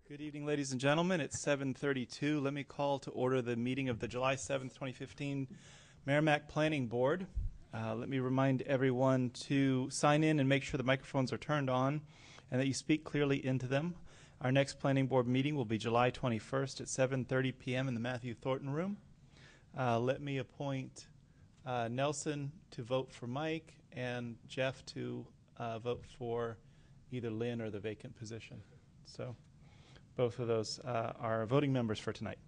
Good evening, ladies and gentlemen. It's 7:32. Let me call to order the meeting of the July 7th, 2015 Merrimack Planning Board. Let me remind everyone to sign in and make sure the microphones are turned on and that you speak clearly into them. Our next Planning Board meeting will be July 21st at 7:30 p.m. in the Matthew Thornton Room. Let me appoint Nelson to vote for Mike and Jeff to vote for either Lynn or the vacant position. So both of those are voting members for tonight.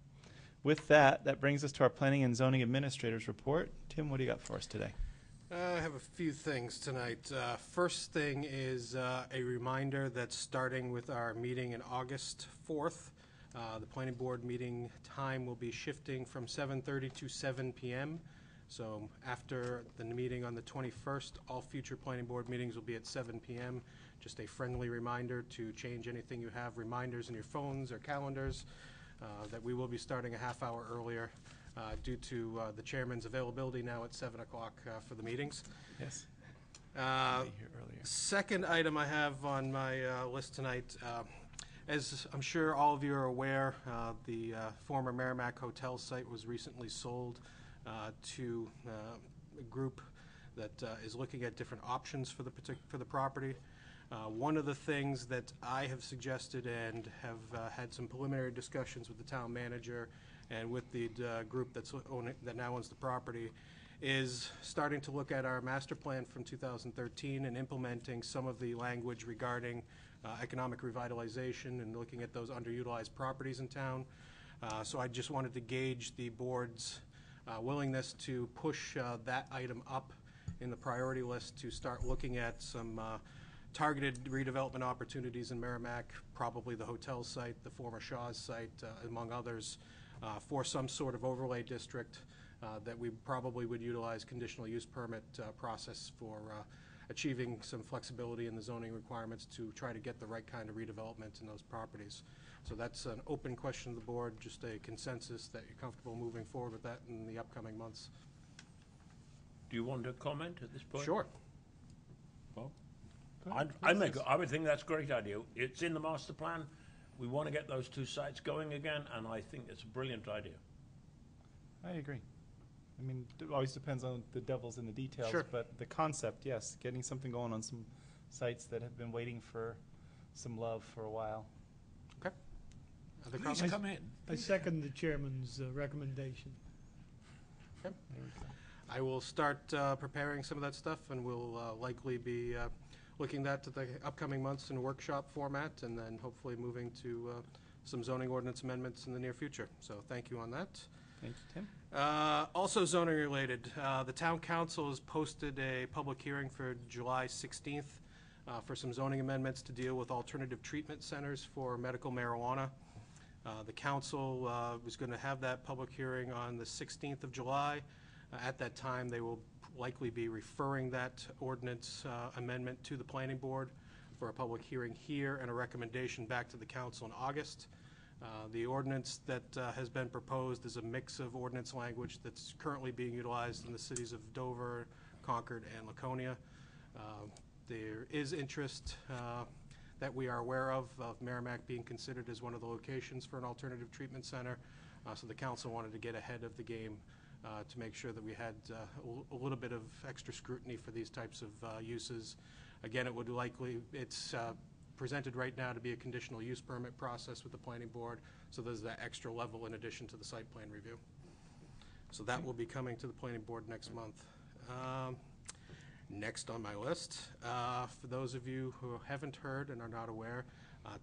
With that, that brings us to our Planning and Zoning Administrator's report. Tim, what do you got for us today? I have a few things tonight. First thing is a reminder that starting with our meeting in August 4th, the Planning Board meeting time will be shifting from 7:30 to 7 p.m. So after the meeting on the 21st, all future Planning Board meetings will be at 7 p.m. Just a friendly reminder to change anything you have, reminders in your phones or calendars, that we will be starting a half hour earlier due to the chairman's availability now at 7 o'clock for the meetings. Yes. Second item I have on my list tonight, as I'm sure all of you are aware, the former Merrimack Hotel site was recently sold to a group that is looking at different options for the property. One of the things that I have suggested and have had some preliminary discussions with the town manager and with the group that now owns the property is starting to look at our master plan from 2013 and implementing some of the language regarding economic revitalization and looking at those underutilized properties in town. So I just wanted to gauge the board's willingness to push that item up in the priority list to start looking at some targeted redevelopment opportunities in Merrimack, probably the hotel site, the former Shaw's site, among others, for some sort of overlay district that we probably would utilize conditional use permit process for achieving some flexibility in the zoning requirements to try to get the right kind of redevelopment in those properties. So that's an open question to the board, just a consensus that you're comfortable moving forward with that in the upcoming months. Do you want to comment at this point? Sure. Well, I would think that's a great idea. It's in the master plan. We want to get those two sites going again, and I think it's a brilliant idea. I agree. I mean, it always depends on the devil's in the details, Sure. But the concept, yes, getting something going on some sites that have been waiting for some love for a while. Okay. Other Please comments? come in. I second the chairman's recommendation. Okay. I will start preparing some of that stuff, and we'll likely be looking at the upcoming months in a workshop format, and then hopefully moving to some zoning ordinance amendments in the near future. So thank you on that. Thank you, Tim. Also zoning related, the town council has posted a public hearing for July 16th for some zoning amendments to deal with alternative treatment centers for medical marijuana. The council was going to have that public hearing on the 16th of July. At that time, they will likely be referring that ordinance amendment to the planning board for a public hearing here and a recommendation back to the council in August. The ordinance that has been proposed is a mix of ordinance language that's currently being utilized in the cities of Dover, Concord, and Laconia. There is interest that we are aware of Merrimack being considered as one of the locations for an alternative treatment center. So the council wanted to get ahead of the game to make sure that we had a little bit of extra scrutiny for these types of uses. Again, it's presented right now to be a conditional use permit process with the planning board, so there's that extra level in addition to the site plan review. So that will be coming to the planning board next month. Next on my list, for those of you who haven't heard and are not aware,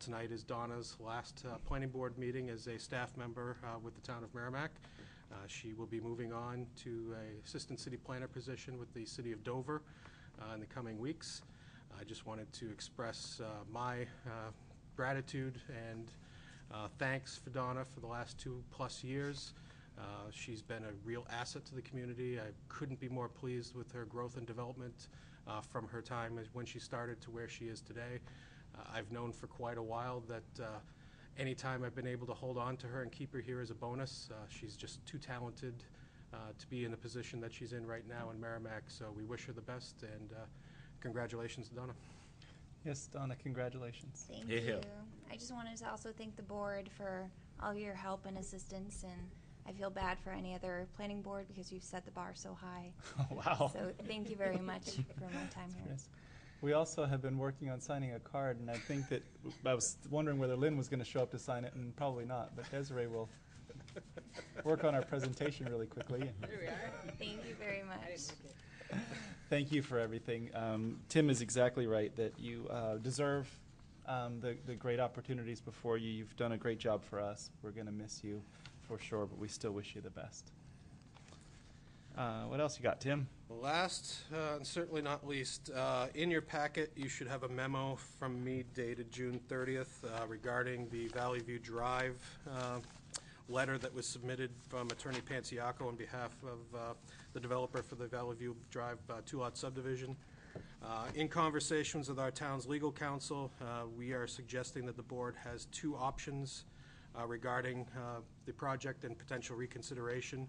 tonight is Donna's last planning board meeting as a staff member with the town of Merrimack. She will be moving on to an assistant city planner position with the city of Dover in the coming weeks. I just wanted to express my gratitude and thanks for Donna for the last 2+ years. She's been a real asset to the community. I couldn't be more pleased with her growth and development from her time when she started to where she is today. I've known for quite a while that anytime I've been able to hold on to her and keep her here as a bonus, she's just too talented to be in the position that she's in right now in Merrimack. So we wish her the best, and congratulations, Donna. Yes, Donna, congratulations. Thank Yeah. you. I just wanted to also thank the board for all your help and assistance, and I feel bad for any other planning board because you've set the bar so high. Wow. So thank you very much for my time here. Yes. We also have been working on signing a card, and I think that I was wondering whether Lynn was going to show up to sign it, and probably not. But Desiree will work on our presentation really quickly. Thank you very much. Thank you for everything. Tim is exactly right that you deserve the great opportunities before you. You've done a great job for us. We're going to miss you for sure, but we still wish you the best. What else you got, Tim? Last, and certainly not least, in your packet, you should have a memo from me dated June 30th regarding the Valley View Drive letter that was submitted from Attorney Panciaco on behalf of the developer for the Valley View Drive two-lot subdivision. In conversations with our town's legal counsel, we are suggesting that the board has two options regarding the project and potential reconsideration.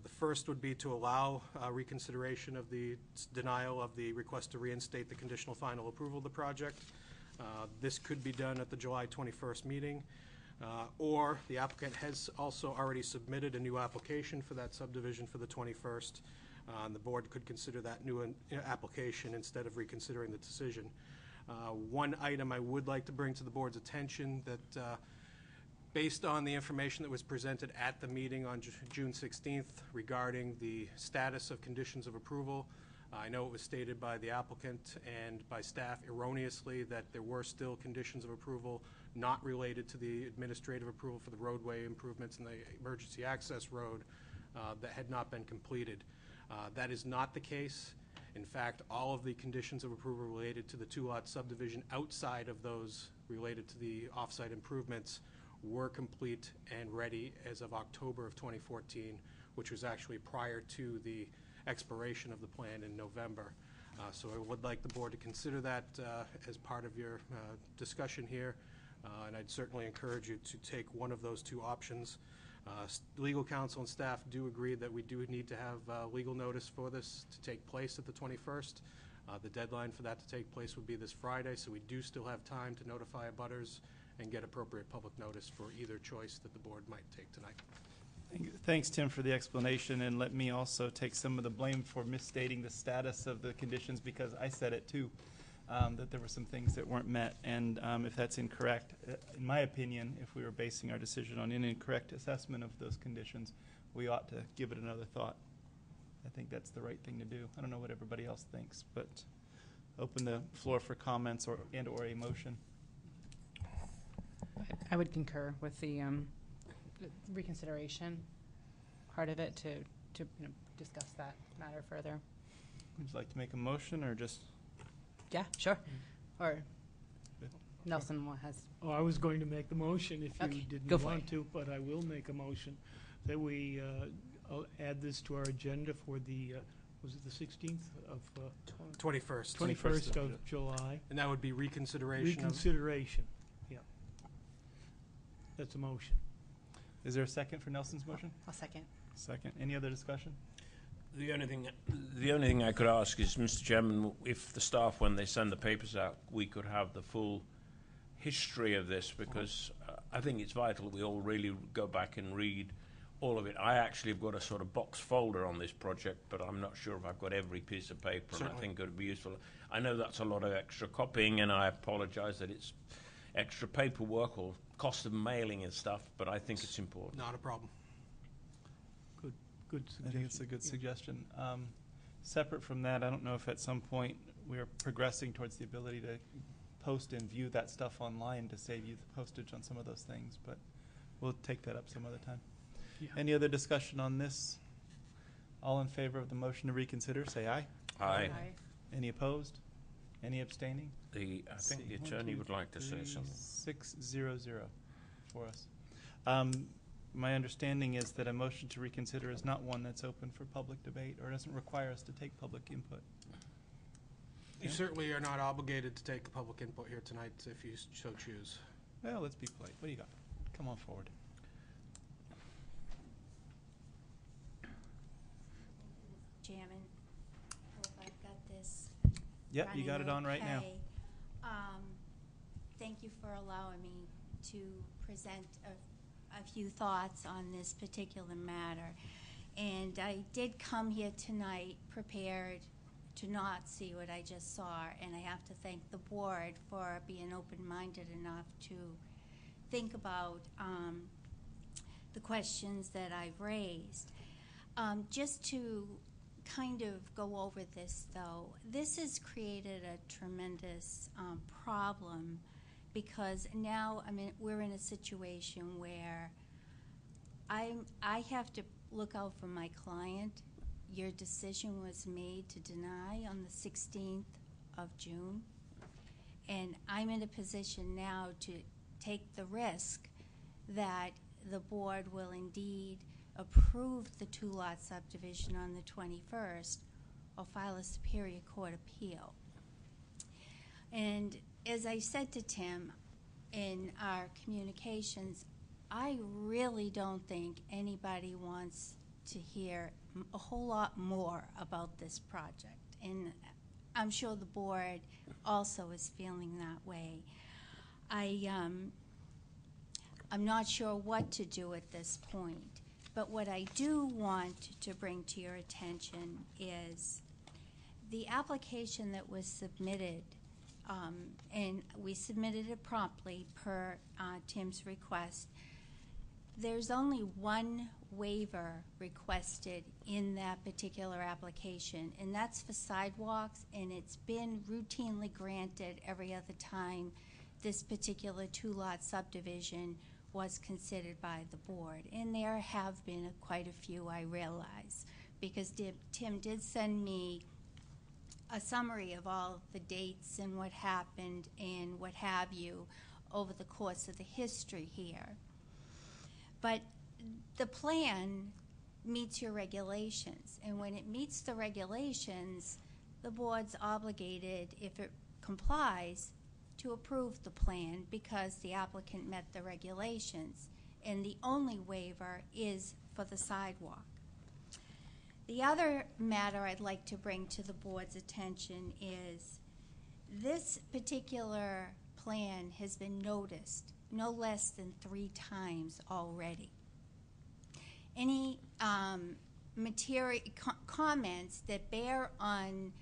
The first would be to allow reconsideration of the denial of the request to reinstate the conditional final approval of the project. This could be done at the July 21st meeting, or the applicant has also already submitted a new application for that subdivision for the 21st, and the board could consider that new application instead of reconsidering the decision. One item I would like to bring to the board's attention that based on the information that was presented at the meeting on June 16th regarding the status of conditions of approval, I know it was stated by the applicant and by staff erroneously that there were still conditions of approval not related to the administrative approval for the roadway improvements and the emergency access road that had not been completed. That is not the case. In fact, all of the conditions of approval related to the two-lot subdivision outside of those related to the off-site improvements were complete and ready as of October of 2014, which was actually prior to the expiration of the plan in November. So I would like the board to consider that as part of your discussion here, and I'd certainly encourage you to take one of those two options. Legal counsel and staff do agree that we do need to have legal notice for this to take place at the 21st. The deadline for that to take place would be this Friday, so we do still have time to notify abutters and get appropriate public notice for either choice that the board might take tonight. Thanks, Tim, for the explanation, and let me also take some of the blame for misstating the status of the conditions because I said it too, that there were some things that weren't met, and if that's incorrect, in my opinion, if we were basing our decision on an incorrect assessment of those conditions, we ought to give it another thought. I think that's the right thing to do. I don't know what everybody else thinks, but open the floor for comments or a motion. I would concur with the reconsideration part of it to discuss that matter further. Would you like to make a motion or just? Yeah, sure. Or Nelson has. Oh, I was going to make the motion if Okay, you didn't go for want it. to, but I will make a motion that we add this to our agenda for the, was it the 16th of, 21st. 21st of July? And that would be reconsideration of... Reconsideration, yeah. That's a motion. Is there a second for Nelson's motion? I'll second. Second. Any other discussion? The only thing I could ask is, Mr. Chairman, if the staff, when they send the papers out, we could have the full history of this, because I think it's vital that we all really go back and read all of it. I actually have got a sort of box folder on this project, but I'm not sure if I've got every piece of paper, and I think it would be useful. I know that's a lot of extra copying, and I apologize that it's extra paperwork or cost of mailing and stuff, but I think it's important. Not a problem. Good I think it's a good suggestion. Separate from that, I don't know if at some point we're progressing towards the ability to post and view that stuff online to save you the postage on some of those things, but we'll take that up some other time. Yeah. Any other discussion on this? All in favor of the motion to reconsider, say aye. Aye. Any opposed? Any abstaining? I think the attorney would like to say something. 600 for us. My understanding is that a motion to reconsider is not one that's open for public debate or doesn't require us to take public input. You certainly are not obligated to take public input here tonight if you so choose. Well, let's be polite. What do you got? Come on forward. Chairman, hope I've got this. Yep, you got it on right now. running okay. Thank you for allowing me to present a few thoughts on this particular matter. And I did come here tonight prepared to not see what I just saw, and I have to thank the board for being open-minded enough to think about the questions that I've raised. Just to kind of go over this, though, this has created a tremendous problem, because now, I mean, we're in a situation where I have to look out for my client. Your decision was made to deny on the 16th of June, and I'm in a position now to take the risk that the board will indeed approve the two-lot subdivision on the 21st or file a Superior Court appeal. And as I said to Tim in our communications, I really don't think anybody wants to hear a whole lot more about this project. And I'm sure the board also is feeling that way. I'm not sure what to do at this point, but what I do want to bring to your attention is the application that was submitted, and we submitted it promptly per Tim's request. There's only one waiver requested in that particular application, and that's for sidewalks, and it's been routinely granted every other time this particular two-lot subdivision was considered by the board. And there have been quite a few, I realize, because Tim did send me a summary of all the dates and what happened and what have you over the course of the history here. But the plan meets your regulations, and when it meets the regulations, the board's obligated, if it complies, to approve the plan because the applicant met the regulations, and the only waiver is for the sidewalk. The other matter I'd like to bring to the board's attention is this particular plan has been noticed no less than 3 times already. Any comments that bear on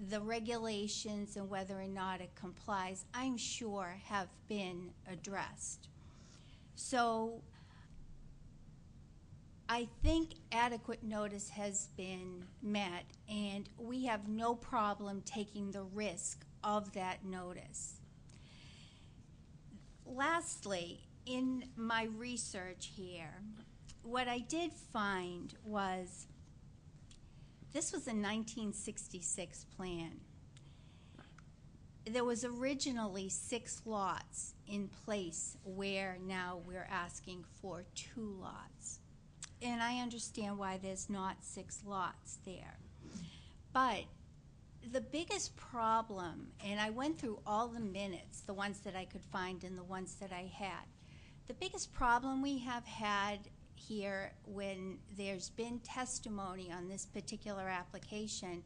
the regulations and whether or not it complies, I'm sure have been addressed. So I think adequate notice has been met, and we have no problem taking the risk of that notice. Lastly, in my research here, what I did find was this was a 1966 plan. There was originally 6 lots in place where now we're asking for 2 lots. And I understand why there's not 6 lots there. But the biggest problem, and I went through all the minutes, the ones that I could find and the ones that I had, the biggest problem we have had here when there's been testimony on this particular application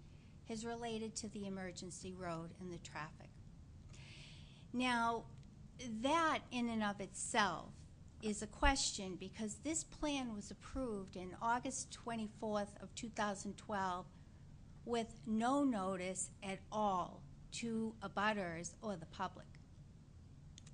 is related to the emergency road and the traffic. Now, that in and of itself is a question because this plan was approved in August 24th of 2012 with no notice at all to abutters or the public.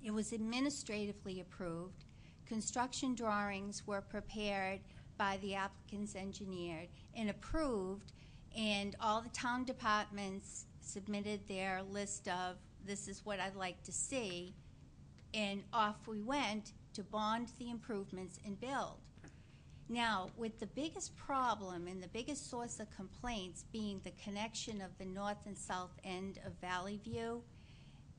It was administratively approved. Construction drawings were prepared by the applicant's engineer and approved, and all the town departments submitted their list of this is what I'd like to see, and off we went to bond the improvements and build. Now, with the biggest problem and the biggest source of complaints being the connection of the north and south end of Valley View,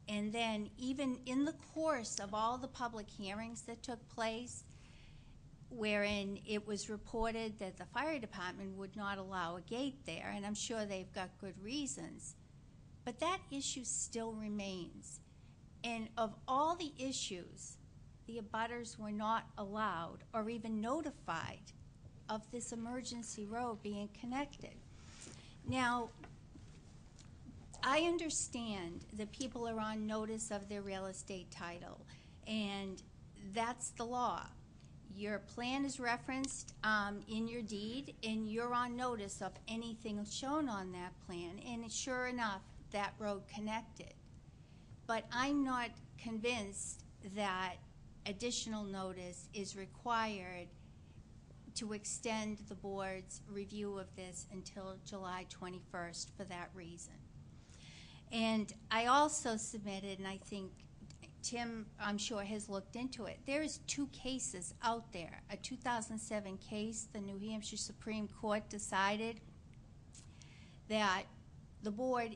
and then even in the course of all the public hearings that took place, wherein it was reported that the fire department would not allow a gate there, and I'm sure they've got good reasons, but that issue still remains. And of all the issues, the abutters were not allowed or even notified of this emergency road being connected. Now, I understand that people are on notice of their real estate title, and that's the law. Your plan is referenced in your deed, and you're on notice of anything shown on that plan, and sure enough, that road connected. But I'm not convinced that additional notice is required to extend the board's review of this until July 21st for that reason. And I also submitted, and I think Tim, I'm sure, has looked into it. There's 2 cases out there. A 2007 case, the New Hampshire Supreme Court decided that the board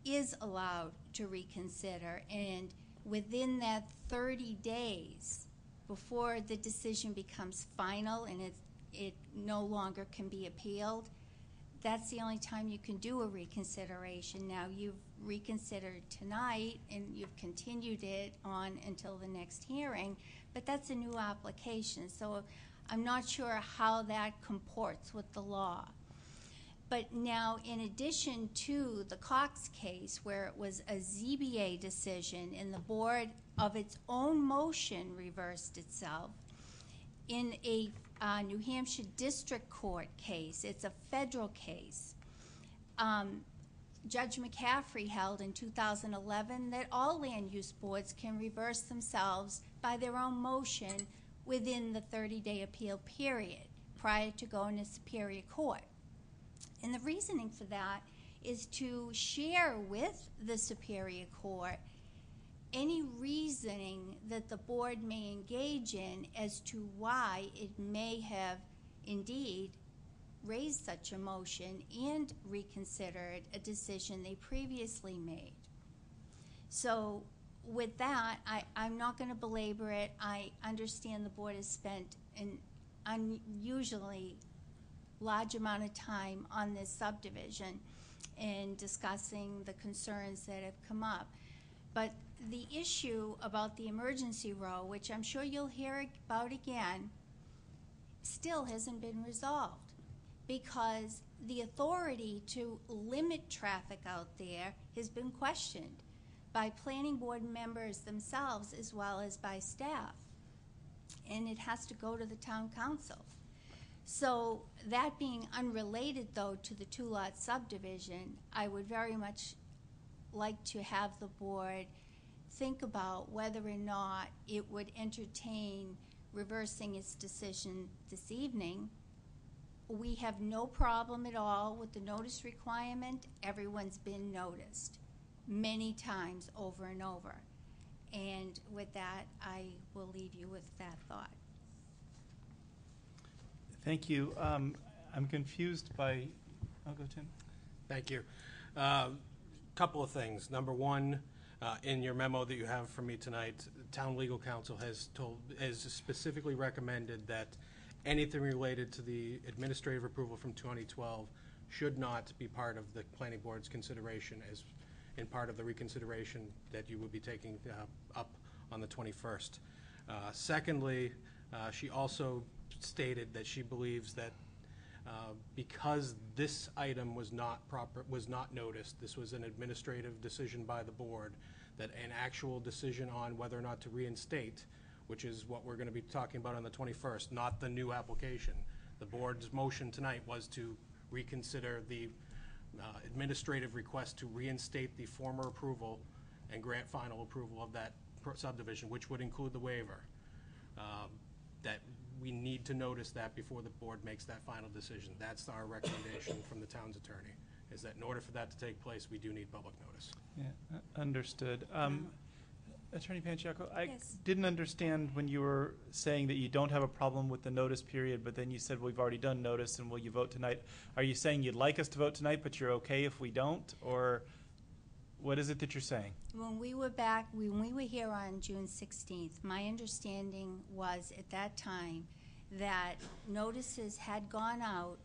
is allowed to reconsider, and within that 30 days before the decision becomes final and it no longer can be appealed, that's the only time you can do a reconsideration. Now, you've reconsidered tonight and you've continued it on until the next hearing, but that's a new application, so I'm not sure how that comports with the law. But now, in addition to the Cox case, where it was a ZBA decision and the board of its own motion reversed itself, in a New Hampshire District Court case, it's a federal case, Judge McCaffrey held in 2011 that all land use boards can reverse themselves by their own motion within the 30-day appeal period prior to going to Superior Court. And the reasoning for that is to share with the Superior Court any reasoning that the board may engage in as to why it may have indeed raised such a motion and reconsidered a decision they previously made. So with that, I'm not going to belabor it. I understand the board has spent an unusually large amount of time on this subdivision and discussing the concerns that have come up. But the issue about the emergency row, which I'm sure you'll hear about again, still hasn't been resolved, because the authority to limit traffic out there has been questioned by planning board members themselves as well as by staff. And it has to go to the town council. So that being unrelated, though, to the 2-lot subdivision, I would very much like to have the board think about whether or not it would entertain reversing its decision this evening. We have no problem at all with the notice requirement. Everyone's been noticed many times over and over. And with that, I will leave you with that thought. Thank you. I'm confused by, I'll go Tim. Thank you. Couple of things. Number one, in your memo that you have for me tonight, the town legal counsel has specifically recommended that anything related to the administrative approval from 2012 should not be part of the planning board's consideration as in part of the reconsideration that you would be taking up on the 21st. Secondly, she also stated that she believes that because this item was not noticed, this was an administrative decision by the board, that an actual decision on whether or not to reinstate, which is what we're going to be talking about on the 21st, not the new application. The board's motion tonight was to reconsider the administrative request to reinstate the former approval and grant final approval of that subdivision, which would include the waiver. That we need to notice that before the board makes that final decision. That's our recommendation from the town's attorney, is that in order for that to take place, we do need public notice. Yeah, understood. Attorney Panchiacco, I Yes. didn't understand when you were saying that you don't have a problem with the notice period, but then you said we've already done notice and will you vote tonight? Are you saying you'd like us to vote tonight, but you're okay if we don't? Or what is it that you're saying? When we were here on June 16th, my understanding was at that time that notices had gone out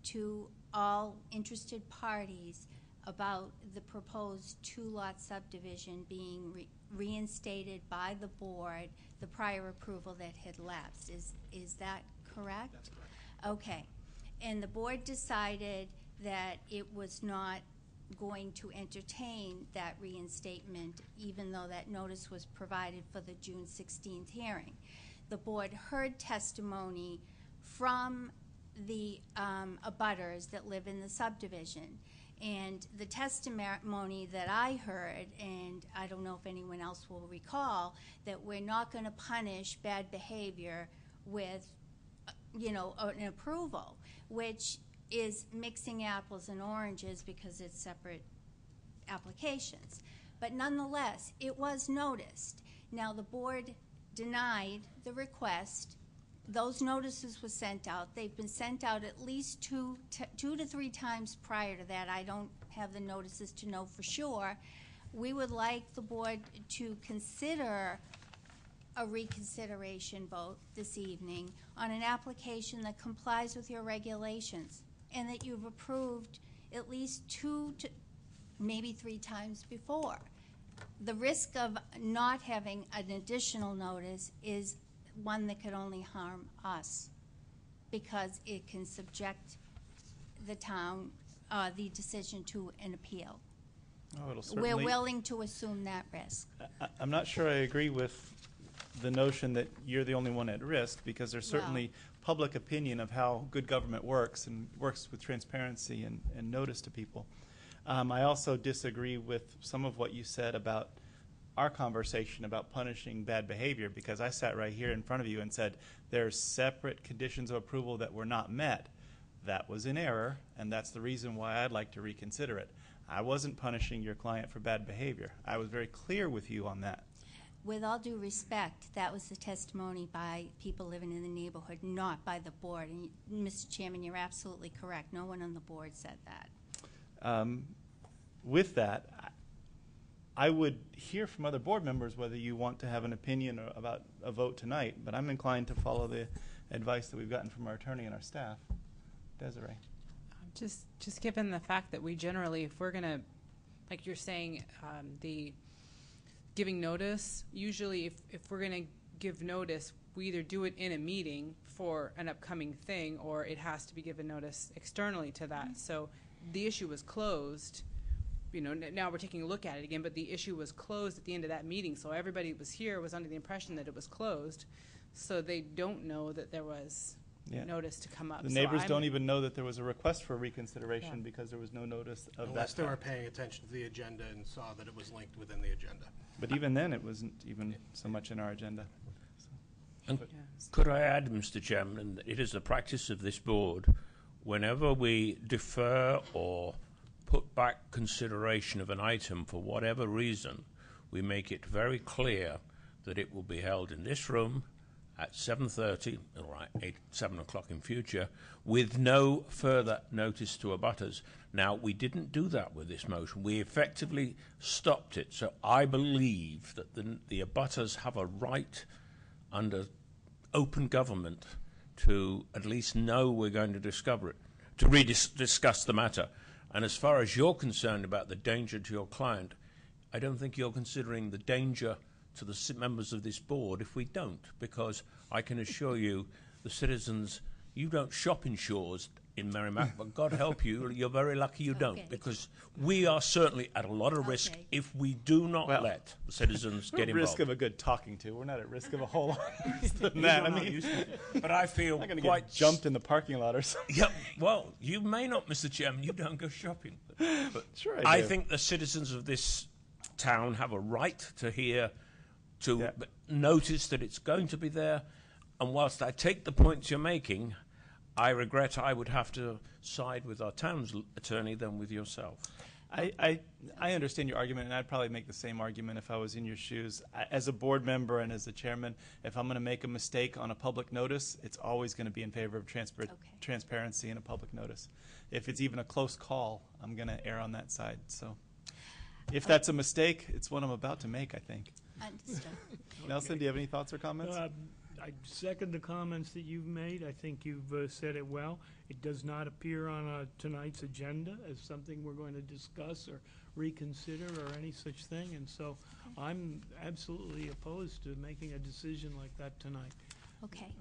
to all interested parties about the proposed 2-lot subdivision being reinstated by the board, the prior approval that had lapsed. Is that correct? That's correct. Okay. And the board decided that it was not going to entertain that reinstatement, even though that notice was provided for the June 16th hearing. The board heard testimony from the abutters that live in the subdivision. And the testimony that I heard, and I don't know if anyone else will recall, that we're not going to punish bad behavior with, an approval, which is mixing apples and oranges because it's separate applications. But nonetheless, it was noticed. Now, the board denied the request. Those notices were sent out. They've been sent out at least two to three times prior to that. I don't have the notices to know for sure. We would like the board to consider a reconsideration vote this evening on an application that complies with your regulations and that you've approved at least 2 to maybe 3 times before. The risk of not having an additional notice is one that could only harm us because it can subject the town, the decision to an appeal. Oh, it'll certainly. We're willing to assume that risk. I'm not sure I agree with the notion that you're the only one at risk, because there's certainly public opinion of how good government works and works with transparency and notice to people. I also disagree with some of what you said about our conversation about punishing bad behavior, because I sat right here in front of you and said there's separate conditions of approval that were not met. That was in error, and that's the reason why I'd like to reconsider it. I wasn't punishing your client for bad behavior. I was very clear with you on that. With all due respect, that was the testimony by people living in the neighborhood, not by the board. And Mr. Chairman, you're absolutely correct. No one on the board said that. With that, I would hear from other board members whether you want to have an opinion about a vote tonight, but I'm inclined to follow the advice that we've gotten from our attorney and our staff. Desiree. Just given the fact that we generally, if we're going to, like you're saying, the giving notice, usually if we're going to give notice, we either do it in a meeting for an upcoming thing, or it has to be given notice externally to that. So the issue was closed. Now we're taking a look at it again, but the issue was closed at the end of that meeting, so everybody who was here was under the impression that it was closed, so they don't know that there was notice to come up. The neighbors don't even know that there was a request for reconsideration because there was no notice of Unless that. they were paying attention to the agenda and saw that it was linked within the agenda. But even then, it wasn't even so much in our agenda. And could I add, Mr. Chairman, that it is the practice of this board, whenever we defer or put back consideration of an item for whatever reason, we make it very clear that it will be held in this room at 7:30, or 7 o'clock in future, with no further notice to abutters. Now, we didn't do that with this motion. We effectively stopped it. So I believe that the abutters have a right under open government to at least know we're going to discover it, to discuss the matter. And as far as you're concerned about the danger to your client, I don't think you're considering the danger to the members of this board if we don't, because I can assure you, the citizens, you don't shop in Shaw's in Merrimack, but God help you, you're very lucky you don't, because we are certainly at a lot of risk if we do not let the citizens get involved. We're at risk of a good talking to. We're not at risk of a whole lot worse than that. I mean, but I feel I'm going to quite get jumped in the parking lot or something. Yeah, well, you may not, Mr. Chairman. You don't go shopping. But sure I think the citizens of this town have a right to hear, to notice that it's going to be there. And whilst I take the points you're making, I regret I would have to side with our town's attorney than with yourself. I understand your argument, and I'd probably make the same argument if I was in your shoes. As a board member and as a chairman, if I'm going to make a mistake on a public notice, it's always going to be in favor of transparency and a public notice. If it's even a close call, I'm going to err on that side. So if that's a mistake, it's one I'm about to make, I think. Understood. Nelson, do you have any thoughts or comments? I second the comments that you've made. I think you've said it well. It does not appear on tonight's agenda as something we're going to discuss or reconsider or any such thing, and so I'm absolutely opposed to making a decision like that tonight. Okay.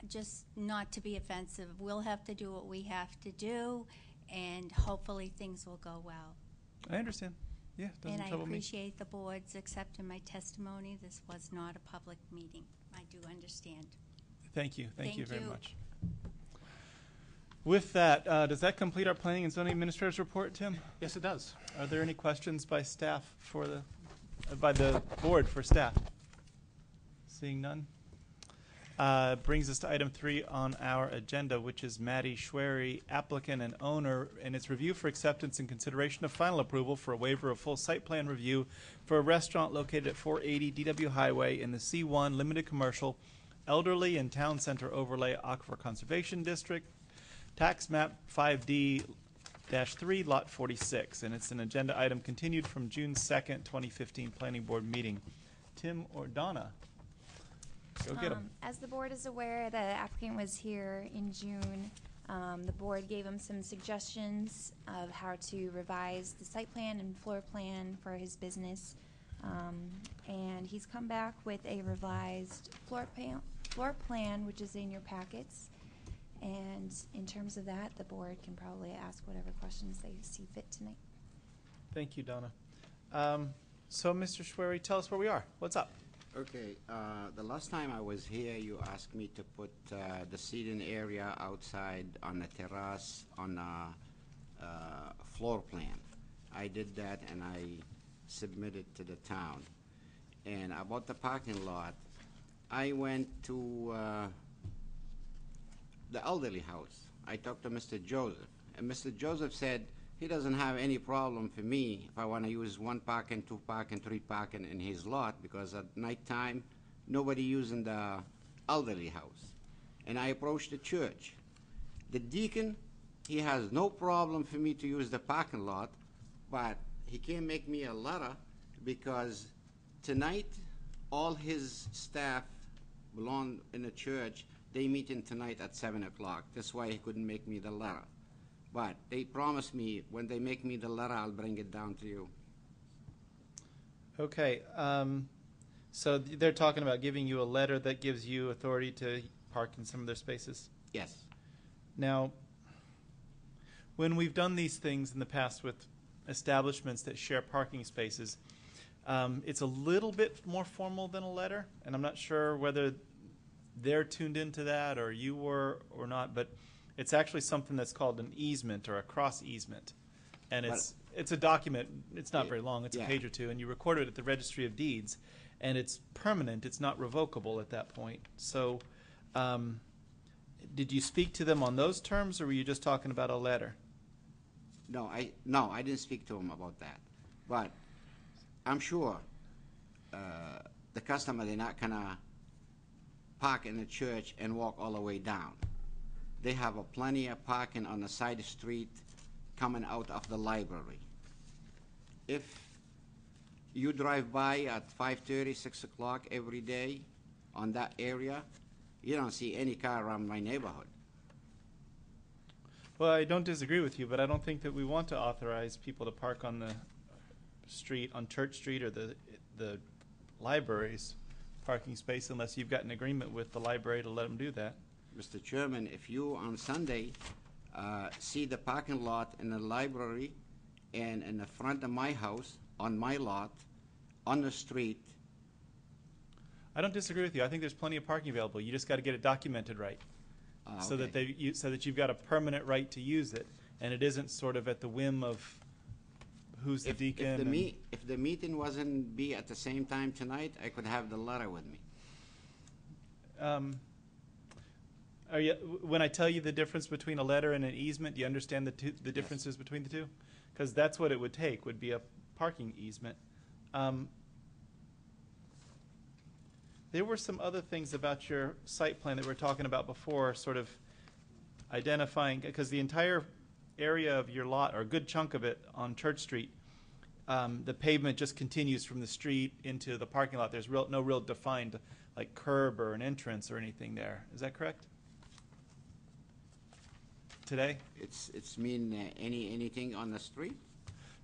Just not to be offensive, we'll have to do what we have to do, and hopefully things will go well. I understand. Yeah, doesn't And I trouble me. appreciate the board's accepting my testimony. This was not a public meeting. I do understand. Thank you. Thank you Thank very you. much. With that, does that complete our planning and zoning administrator's report, Tim? Yes, it does. Are there any questions by staff for the, by the board for staff? Seeing none. Brings us to item 3 on our agenda, which is Maddie Schwery, applicant and owner, and its review for acceptance and consideration of final approval for a waiver of full site plan review for a restaurant located at 480 DW Highway in the C1 Limited Commercial Elderly and Town Center Overlay Aquifer Conservation District, tax map 5D-3, lot 46, and it's an agenda item continued from June 2nd, 2015 Planning Board meeting. Tim or Donna? Go get 'em. As the board is aware, the applicant was here in June. The board gave him some suggestions of how to revise the site plan and floor plan for his business. And he's come back with a revised floor plan, which is in your packets. And in terms of that, the board can probably ask whatever questions they see fit tonight. Thank you, Donna. So, Mr. Schwery, tell us where we are. What's up? Okay, the last time I was here, you asked me to put the seating area outside on the terrace on a floor plan. I did that and I submitted to the town. And about the parking lot, I went to the elderly house. I talked to Mr. Joseph, and Mr. Joseph said he doesn't have any problem for me if I want to use 1 parking, 2 parking, 3 parking in his lot, because at nighttime, nobody using the elderly house. And I approached the church. The deacon, he has no problem for me to use the parking lot, but he can't make me a letter because tonight, all his staff belong in the church. They meeting tonight at 7 o'clock. That's why he couldn't make me the letter. But they promised me when they make me the letter, I'll bring it down to you. Okay, so they're talking about giving you a letter that gives you authority to park in some of their spaces. Yes. Now, when we've done these things in the past with establishments that share parking spaces, it's a little bit more formal than a letter, and I'm not sure whether they're tuned into that or you were or not, but it's actually something that's called an easement or a cross easement. And it's a document, it's not very long, it's a Yeah. page or two, and you record it at the Registry of Deeds, and it's permanent, it's not revocable at that point. So did you speak to them on those terms, or were you just talking about a letter? No, I didn't speak to him about that. But I'm sure the customer, they're not gonna park in the church and walk all the way down. They have a plenty of parking on the side street coming out of the library. If you drive by at 5:30, 6 o'clock every day on that area, you don't see any car around my neighborhood. Well, I don't disagree with you, but I don't think that we want to authorize people to park on the street, on Church Street or the library's parking space unless you've got an agreement with the library to let them do that. Mr. Chairman, if you on Sunday see the parking lot in the library and in the front of my house, on my lot, on the street, I don't disagree with you. I think there's plenty of parking available. You just got to get it documented right, so that okay. so that you've got a permanent right to use it, and it isn't sort of at the whim of who's the deacon. If the meeting wasn't be at the same time tonight, I could have the letter with me. Are you, when I tell you the difference between a letter and an easement, do you understand the differences between the two? Because that's what it would take, would be a parking easement. There were some other things about your site plan that we were talking about before, sort of identifying, because the entire area of your lot, or a good chunk of it on Church Street, the pavement just continues from the street into the parking lot. There's no real defined like curb or an entrance or anything there. Is that correct? Today? It's mean anything on the street?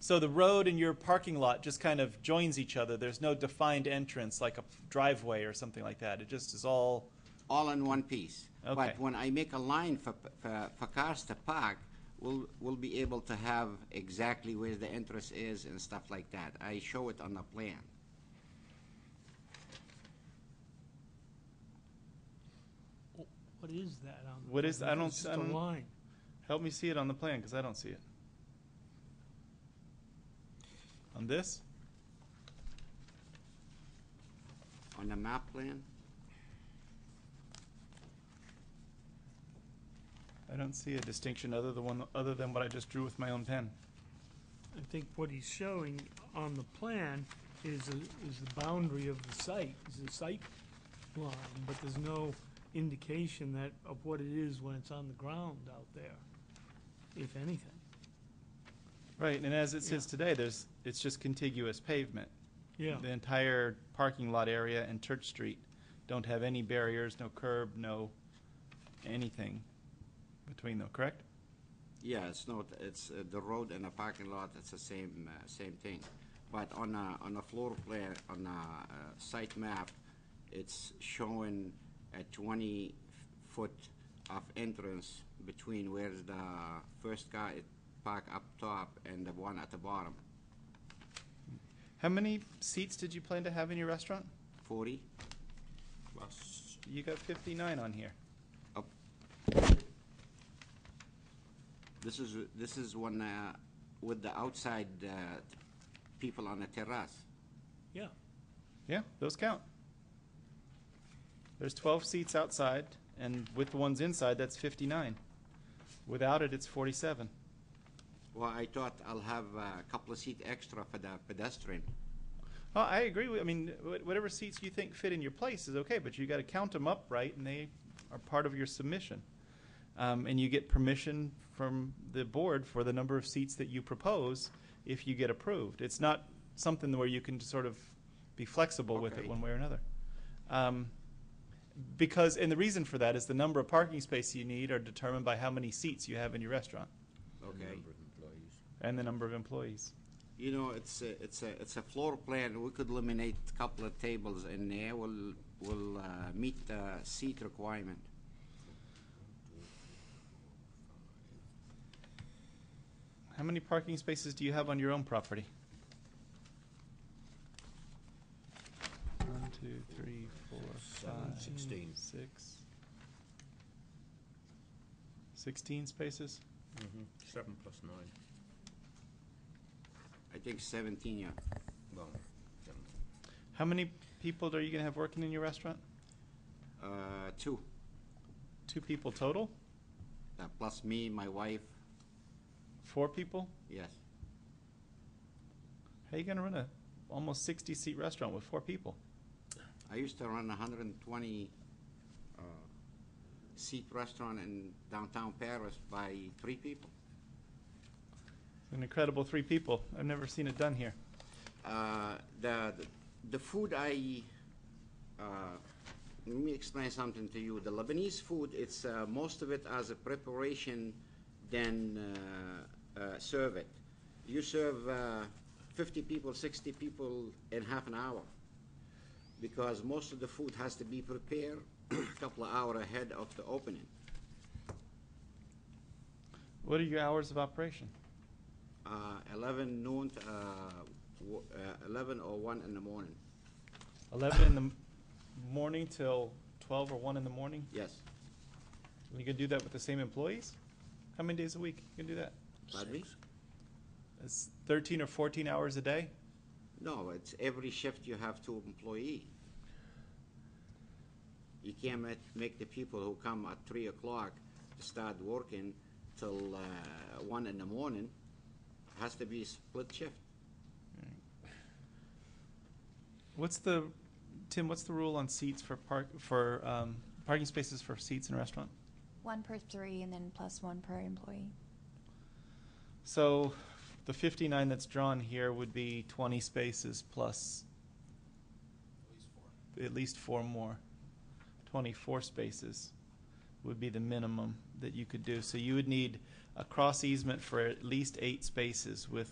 So the road and your parking lot just kind of joins each other. There's no defined entrance like a driveway or something like that. It just is all All in one piece. Okay. But when I make a line for cars to park, we'll be able to have exactly where the entrance is and stuff like that. I show it on the plan. What is that on the What is- plan? I don't- It's just I a don't- line. Help me see it on the plan, because I don't see it. On this? On the map plan, I don't see a distinction other than what I just drew with my own pen. I think what he's showing on the plan is the boundary of the site, is the site line, but there's no indication of what it is when it's on the ground out there, if anything. Right, and as it sits today, it's just contiguous pavement. Yeah, The entire parking lot area and Church Street don't have any barriers, no curb, no anything between them, correct? yeah, it's not, it's the road and the parking lot, it's the same thing. But on a floor plan, on a site map, it's showing a 20-foot of entrance between where the first car is parked up top and the one at the bottom. How many seats did you plan to have in your restaurant? 40? You got 59 on here. This is one with the outside people on the terrace. yeah. Yeah, those count. There's 12 seats outside, and with the ones inside, that's 59. Without it, it's 47. Well, I thought I'll have a couple of seats extra for the pedestrian. Oh, I agree with, I mean, whatever seats you think fit in your place is okay, but you got to count them up right, and they are part of your submission. And you get permission from the board for the number of seats that you propose if you get approved. It's not something where you can sort of be flexible with it Okay. one way or another. Because, and the reason for that is the number of parking spaces you need are determined by how many seats you have in your restaurant Okay. and the number of employees. You know, it's a floor plan. We could eliminate a couple of tables in there. We'll meet the seat requirement. How many parking spaces do you have on your own property? 1, 2, 3, 4, 5, 16. 6. 16 spaces? 7 plus 9. I think 17, yeah. Well, How many people are you going to have working in your restaurant? 2. 2 people total? Plus me, my wife. 4 people? Yes. How are you going to run a almost 60-seat restaurant with 4 people? I used to run a 120 seat restaurant in downtown Paris by 3 people. An incredible 3 people. I've never seen it done here. The food let me explain something to you. The Lebanese food, it's most of it as a preparation, then serve it. You serve 50 people, 60 people in half an hour, because most of the food has to be prepared a couple of hours ahead of the opening. What are your hours of operation? 11 noon, 11 or 1 in the morning. 11 in the morning till 12 or 1 in the morning? Yes. You can do that with the same employees? How many days a week you can do that? Pardon me? It's 13 or 14 hours a day? No, it's every shift you have 2 employees. You can't make the people who come at 3 o'clock to start working till 1 in the morning. Has to be split shift. Tim, what's the rule on seats for parking spaces for seats in a restaurant? 1 per 3 and then plus 1 per employee. So the 59 that's drawn here would be 20 spaces plus at least 4 more. 24 spaces would be the minimum that you could do. So you would need a cross easement for at least 8 spaces with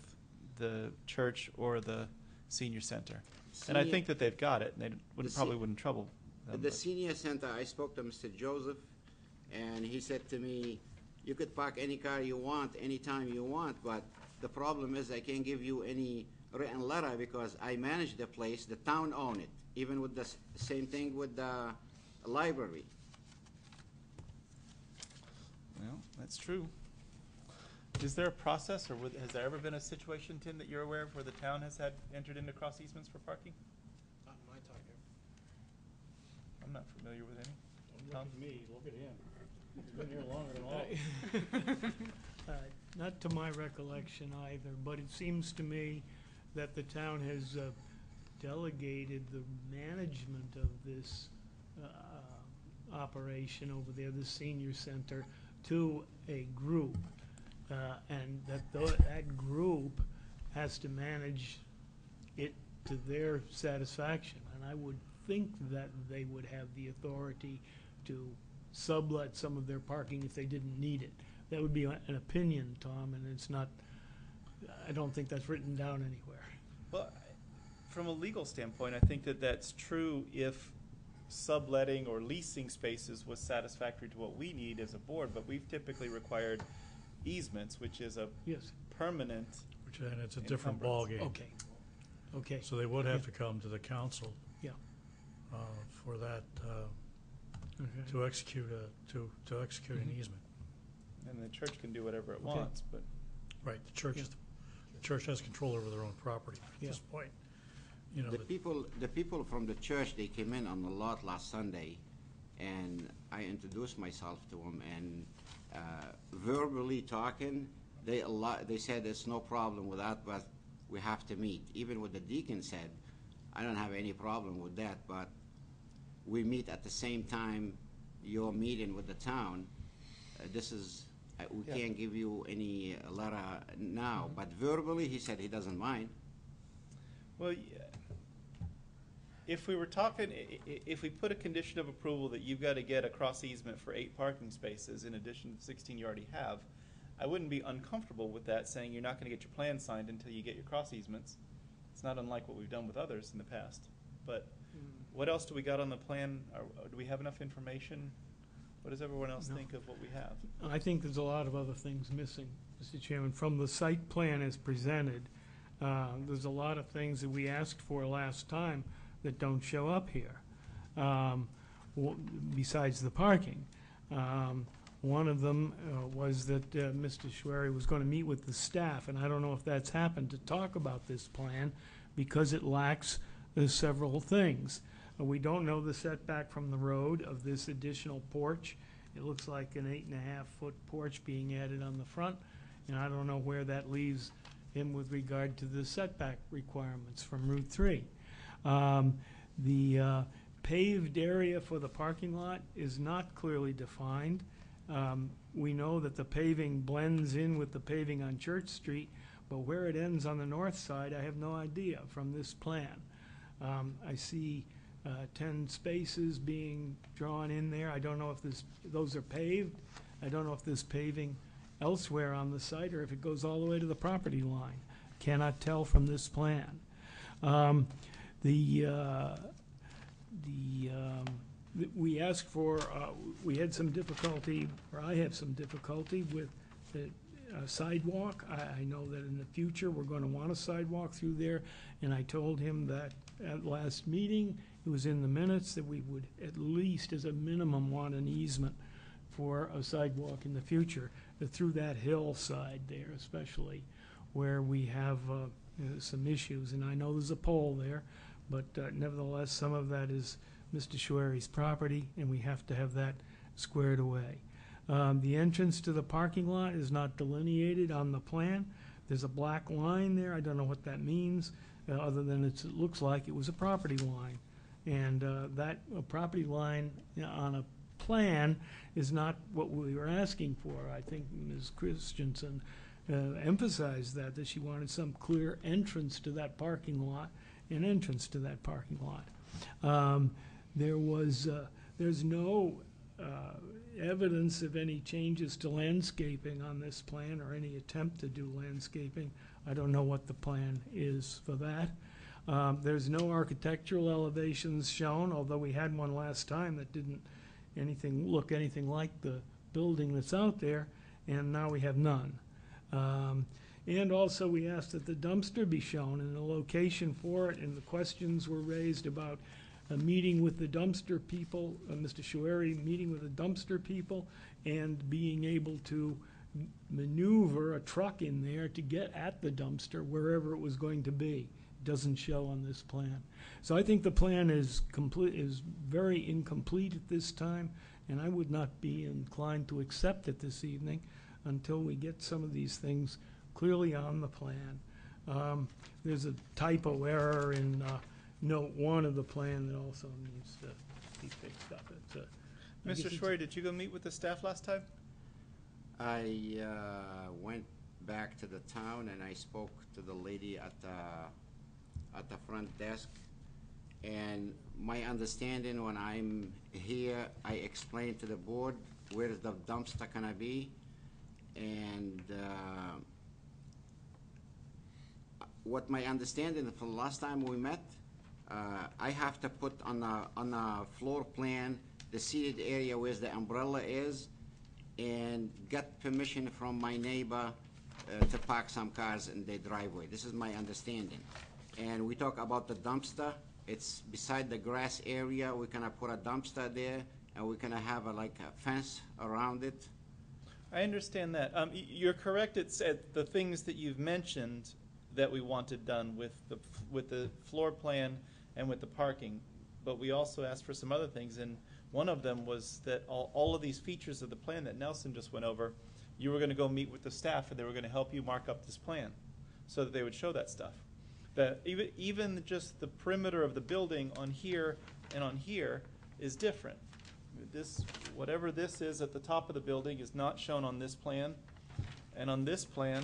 the church or the senior center. And I think that they've got it, and they probably wouldn't trouble them. At the senior center, I spoke to Mr. Joseph, and he said to me, You could park any car you want, anytime you want, but the problem is I can't give you any written letter because I manage the place, the town own it, even with the same thing with the library. Well, that's true. Is there a process, or has there ever been a situation, Tim, that you're aware of where the town has had entered into cross easements for parking? Not in my time here. I'm not familiar with any. Look at me, look at him. He's been here longer than all. Not to my recollection either, but it seems to me that the town has delegated the management of this operation over there, the senior center, to a group. And that group has to manage it to their satisfaction. And I would think that they would have the authority to sublet some of their parking if they didn't need it. That would be an opinion, Tom, and it's not, I don't think that's written down anywhere. Well, from a legal standpoint, I think that that's true if subletting or leasing spaces was satisfactory to what we need as a board, but we've typically required easements, which is a Yes, permanent. Which, and it's a different Encumbrance. ballgame. okay, okay, So they would have to come to the council yeah. for that, Okay. to execute an easement. And the church can do whatever it Okay. wants, but Right, the church, Yeah. the church has control over their own property at Yeah. this point. You know, The people from the church, they came in on the lot last Sunday, and I introduced myself to them, and verbally talking, they said there's no problem with that, but we have to meet. Even what the deacon said, I don't have any problem with that, but we meet at the same time you're meeting with the town. We Yeah. can't give you any letter now, but verbally, he said he doesn't mind. well, yeah. If we were talking, if we put a condition of approval that you've got to get a cross easement for 8 parking spaces in addition to the 16 you already have, I wouldn't be uncomfortable with that, saying you're not going to get your plan signed until you get your cross easements. It's not unlike what we've done with others in the past. But what else do we got on the plan? Do we have enough information? What does everyone else No. think of what we have? I think there's a lot of other things missing, Mr. Chairman. From the site plan as presented, there's a lot of things that we asked for last time that don't show up here, besides the parking. One of them was that Mr. Schwery was going to meet with the staff, and I don't know if that's happened, to talk about this plan because it lacks several things. We don't know the setback from the road of this additional porch. It looks like an 8.5-foot porch being added on the front, and I don't know where that leaves him with regard to the setback requirements from Route 3. The paved area for the parking lot is not clearly defined. We know that the paving blends in with the paving on Church Street, but where it ends on the north side, I have no idea from this plan. I see 10 spaces being drawn in there. I don't know if those are paved. I don't know if there's paving elsewhere on the site or if it goes all the way to the property line. Cannot tell from this plan. We asked for, we had some difficulty, or I have some difficulty with the sidewalk. I know that in the future, we're going to want a sidewalk through there, and I told him that at last meeting, it was in the minutes that we would at least, as a minimum, want an easement for a sidewalk in the future through that hillside there, especially where we have some issues. And I know there's a pole there, but nevertheless, some of that is Mr. Schwery's property, and we have to have that squared away. The entrance to the parking lot is not delineated on the plan. There's a black line there. I don't know what that means, other than it looks like it was a property line. And that property line on a plan is not what we were asking for. I think Ms. Christensen emphasized that she wanted some clear entrance to that parking lot and entrance to that parking lot. There's no evidence of any changes to landscaping on this plan or any attempt to do landscaping. I don't know what the plan is for that. There's no architectural elevations shown, although we had one last time that didn't look anything like the building that's out there. and now we have none. And also, we asked that the dumpster be shown and the location for it, and the questions were raised about a meeting with the dumpster people, Mr. Shueri meeting with the dumpster people, and being able to maneuver a truck in there to get at the dumpster wherever it was going to be. Doesn't show on this plan. So I think the plan is very incomplete at this time, and I would not be inclined to accept it this evening until we get some of these things clearly on the plan. There's a typo error in note 1 of the plan that also needs to be fixed up. Mr. Schwery, did you go meet with the staff last time? I went back to the town and I spoke to the lady at the front desk. And my understanding when I'm here, I explain to the board where the dumpster gonna be. And what my understanding from last time we met, I have to put on a floor plan the seated area where the umbrella is, and get permission from my neighbor to park some cars in their driveway. This is my understanding. And we talk about the dumpster. It's beside the grass area. We're gonna put a dumpster there, and we're gonna have like a fence around it. I understand that. You're correct. It said the things that you've mentioned that we wanted done with the floor plan and with the parking, but we also asked for some other things, and one of them was that all of these features of the plan that Nelson just went over, you were going to go meet with the staff, and they were going to help you mark up this plan so that they would show that stuff. That even just the perimeter of the building on here and on here is different. This, whatever this is at the top of the building, is not shown on this plan, and on this plan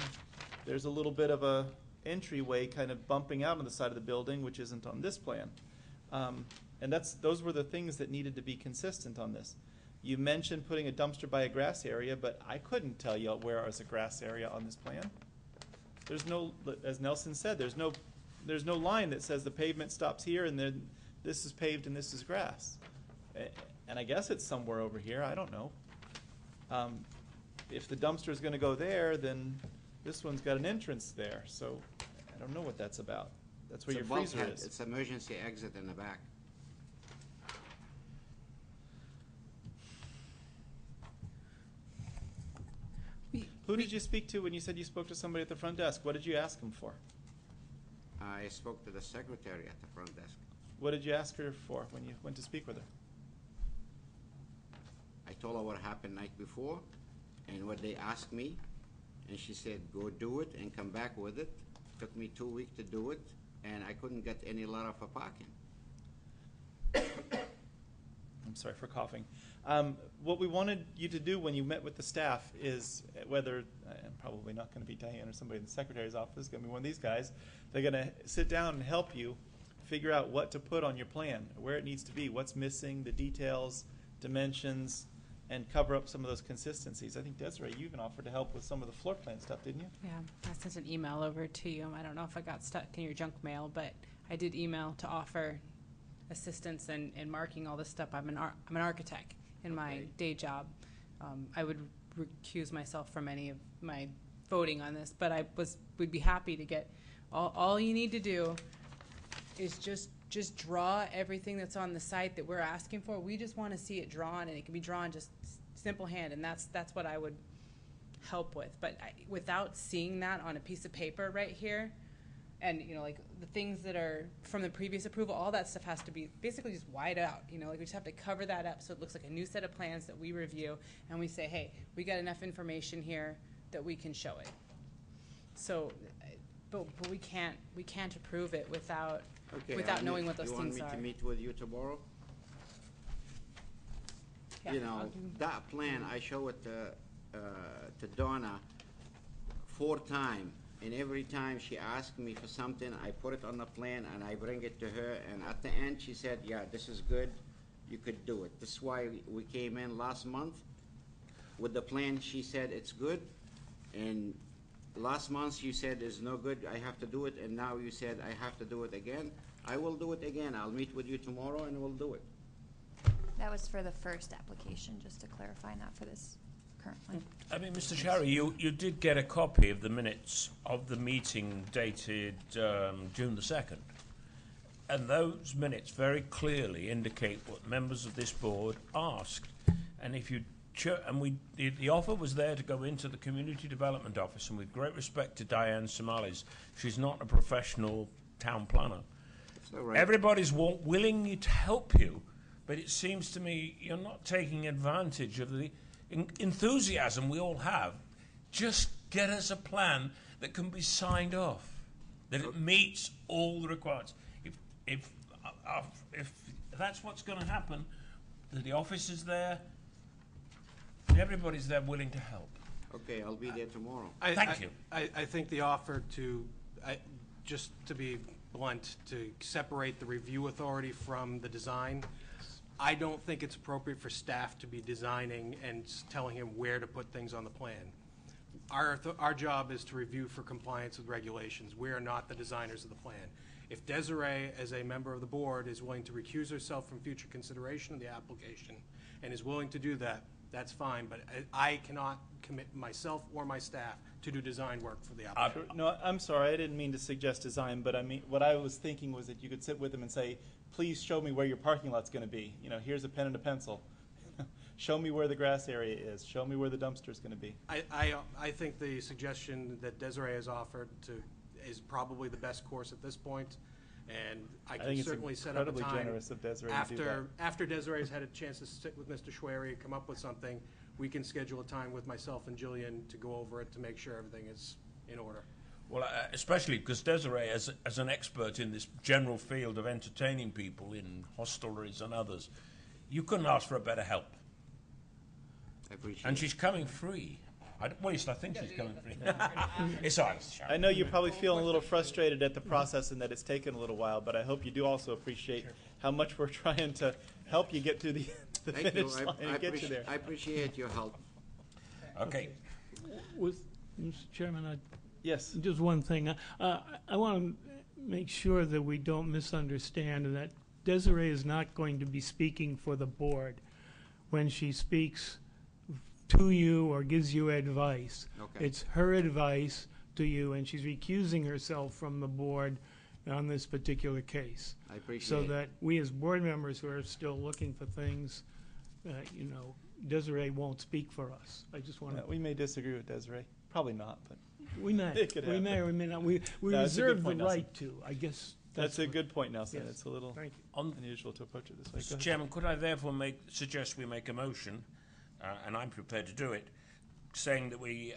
there's a little bit of a entryway kind of bumping out on the side of the building, which isn't on this plan. And those were the things that needed to be consistent on this. You mentioned putting a dumpster by a grass area, but I couldn't tell you where is a grass area on this plan. There's no, as Nelson said, there's no line that says the pavement stops here and then this is paved and this is grass. And I guess it's somewhere over here, I don't know. If the dumpster is going to go there, then this one's got an entrance there, so I don't know what that's about. That's where It's your a freezer bulkhead. is. It's emergency exit in the back. Who did you speak to when you said you spoke to somebody at the front desk? What did you ask them for? I spoke to the secretary at the front desk. What did you ask her for when you went to speak with her? I told her what happened night before and what they asked me, and she said, go do it and come back with it. Took me 2 weeks to do it, and I couldn't get any letter for parking. I'm sorry for coughing. What we wanted you to do when you met with the staff is whether, and probably not going to be Diane or somebody in the secretary's office, it's going to be one of these guys, they're going to sit down and help you figure out what to put on your plan, where it needs to be, what's missing, the details, dimensions, and cover up some of those consistencies. I think, Desiree, you even offered to help with some of the floor plan stuff, didn't you? Yeah, I sent an email over to you. I don't know if I got stuck in your junk mail, but I did email to offer assistance in marking all this stuff. I'm an architect in my day job. I would recuse myself from any of my voting on this, but would be happy to get, all you need to do is just draw everything that's on the site that we're asking for. We just want to see it drawn, and it can be drawn just simple hand, and that's what I would help with. But without seeing that on a piece of paper right here, and like the things that are from the previous approval, all that stuff has to be basically just wide out. Like we just have to cover that up so it looks like a new set of plans that we review, and we say, hey, we got enough information here that we can show it. So, but we can't approve it without knowing what those things are. You want me to meet with you tomorrow? Yeah, that plan, I show it to Donna 4 times, and every time she asks me for something, I put it on the plan and I bring it to her, and at the end she said, yeah, this is good, you could do it. This is why we came in last month with the plan. She said it's good, and last month you said it's no good, I have to do it, and now you said I have to do it again. I will do it again. I'll meet with you tomorrow and we'll do it. That was for the first application, just to clarify, not for this currently. I mean, Mr. Cherry, you did get a copy of the minutes of the meeting dated June the 2nd. And those minutes very clearly indicate what members of this board asked. And if you the offer was there to go into the community development office, and with great respect to Diane Somales, she's not a professional town planner. So, right. Everybody's willing to help you, but it seems to me you're not taking advantage of the enthusiasm we all have. Just get us a plan that can be signed off, that it meets all the requirements. If that's what's going to happen, the office is there, everybody's there willing to help. Okay, I'll be there tomorrow. Thank you. I think the offer to, just to be blunt, to separate the review authority from the design, I don't think it's appropriate for staff to be designing and telling him where to put things on the plan. Our job is to review for compliance with regulations. We are not the designers of the plan. If Desiree, as a member of the board, is willing to recuse herself from future consideration of the application and is willing to do that, that's fine, but I cannot commit myself or my staff to do design work for the applicant. No, I'm sorry, I didn't mean to suggest design, but I mean, what I was thinking was that you could sit with them and say, please show me where your parking lot's going to be. You know, here's a pen and a pencil. Show me where the grass area is. Show me where the dumpster's going to be. I think the suggestion that Desiree has offered is probably the best course at this point, and I can certainly set up a time. I think it's incredibly generous of Desiree to do that. After Desiree's had a chance to sit with Mr. Schwery and come up with something, we can schedule a time with myself and Jillian to go over it to make sure everything is in order. Well, especially because Desiree, as an expert in this general field of entertaining people in hostelries and others, you couldn't ask for a better help. I appreciate And it. she's coming free. Well, at least I think she's coming free. It's all right. I know you're probably feeling a little frustrated at the process and that it's taken a little while, but I hope you do also appreciate how much we're trying to help you get to the Thank you. finish line and get you there. I appreciate your help. Okay. With, Mr. Chairman, Yes. just one thing. I want to make sure that we don't misunderstand and that Desiree is not going to be speaking for the board when she speaks to you or gives you advice. Okay. It's her advice to you, and she's recusing herself from the board on this particular case. I appreciate So it. that we as board members who are still looking for things, Desiree won't speak for us. I just want to, We may disagree with Desiree. Probably not, but we may, It could we may happen. or we may not. We No, it's a good reserve the point, Nelson. right to, I guess. that's a what- good point, Nelson. Yes. It's a little Thank you. On, unusual to approach it this way. Go Mr. ahead. Chairman, could I therefore suggest we make a motion, and I'm prepared to do it, saying that we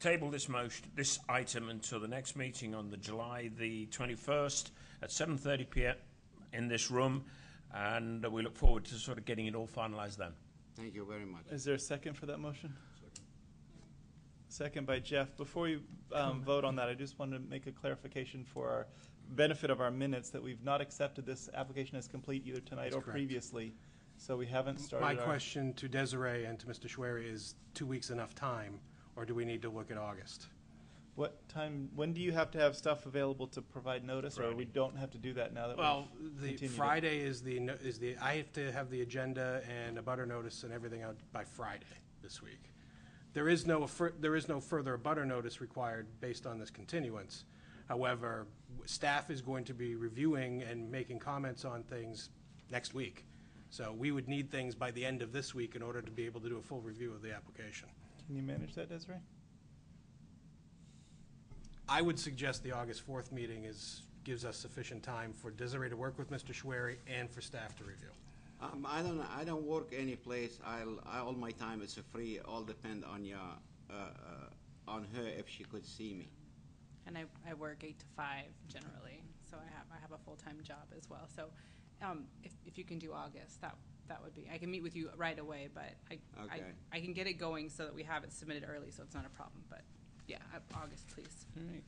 table this item until the next meeting on the July the 21st at 7:30 p.m. in this room, and we look forward to sort of getting it all finalised then. Thank you very much. Is there a second for that motion? Second by Jeff. Before you vote on that, I just wanted to make a clarification for our benefit of our minutes that we've not accepted this application as complete either tonight That's or correct. previously. So we haven't started My our... question to Desiree and to Mr. Schwery is 2 weeks enough time, or do we need to look at August? What time, when do you have to have stuff available to provide notice, or we don't have to do that now that Well, we've the continued it? Friday is the I have to have the agenda and a butter notice and everything out by Friday this week. There is no further butter notice required based on this continuance. However, staff is going to be reviewing and making comments on things next week. So we would need things by the end of this week in order to be able to do a full review of the application. Can you manage that, Desiree? I would suggest the August 4th meeting gives us sufficient time for Desiree to work with Mr. Schwery and for staff to review. I don't work any place. All my time is free. All depend on on her if she could see me. And I work 8 to 5 generally, so I have a full-time job as well. So if you can do August, that would be, I can meet with you right away, but Okay. I can get it going so that we have it submitted early, so it's not a problem. But yeah, August, please. All right.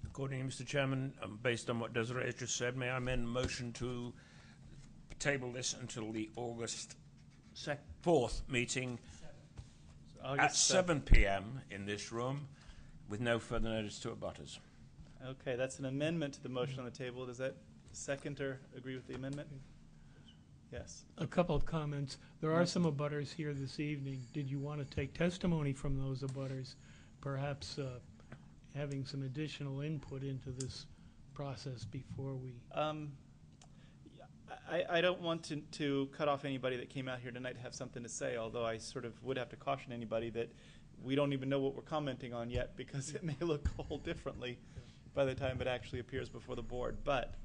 According to Mr. Chairman, based on what Desiree has just said, may I amend the motion to table this until the August 4th meeting at August 7 p.m. in this room with no further notice to abutters. Okay, that's an amendment to the motion on the table. Does that seconder agree with the amendment? Yes. A couple of comments. There are some abutters here this evening. Did you want to take testimony from those abutters? Perhaps having some additional input into this process before we... I don't want to cut off anybody that came out here tonight to have something to say, although I sort of would have to caution anybody that we don't even know what we're commenting on yet, because it may look a whole differently by the time it actually appears before the board. But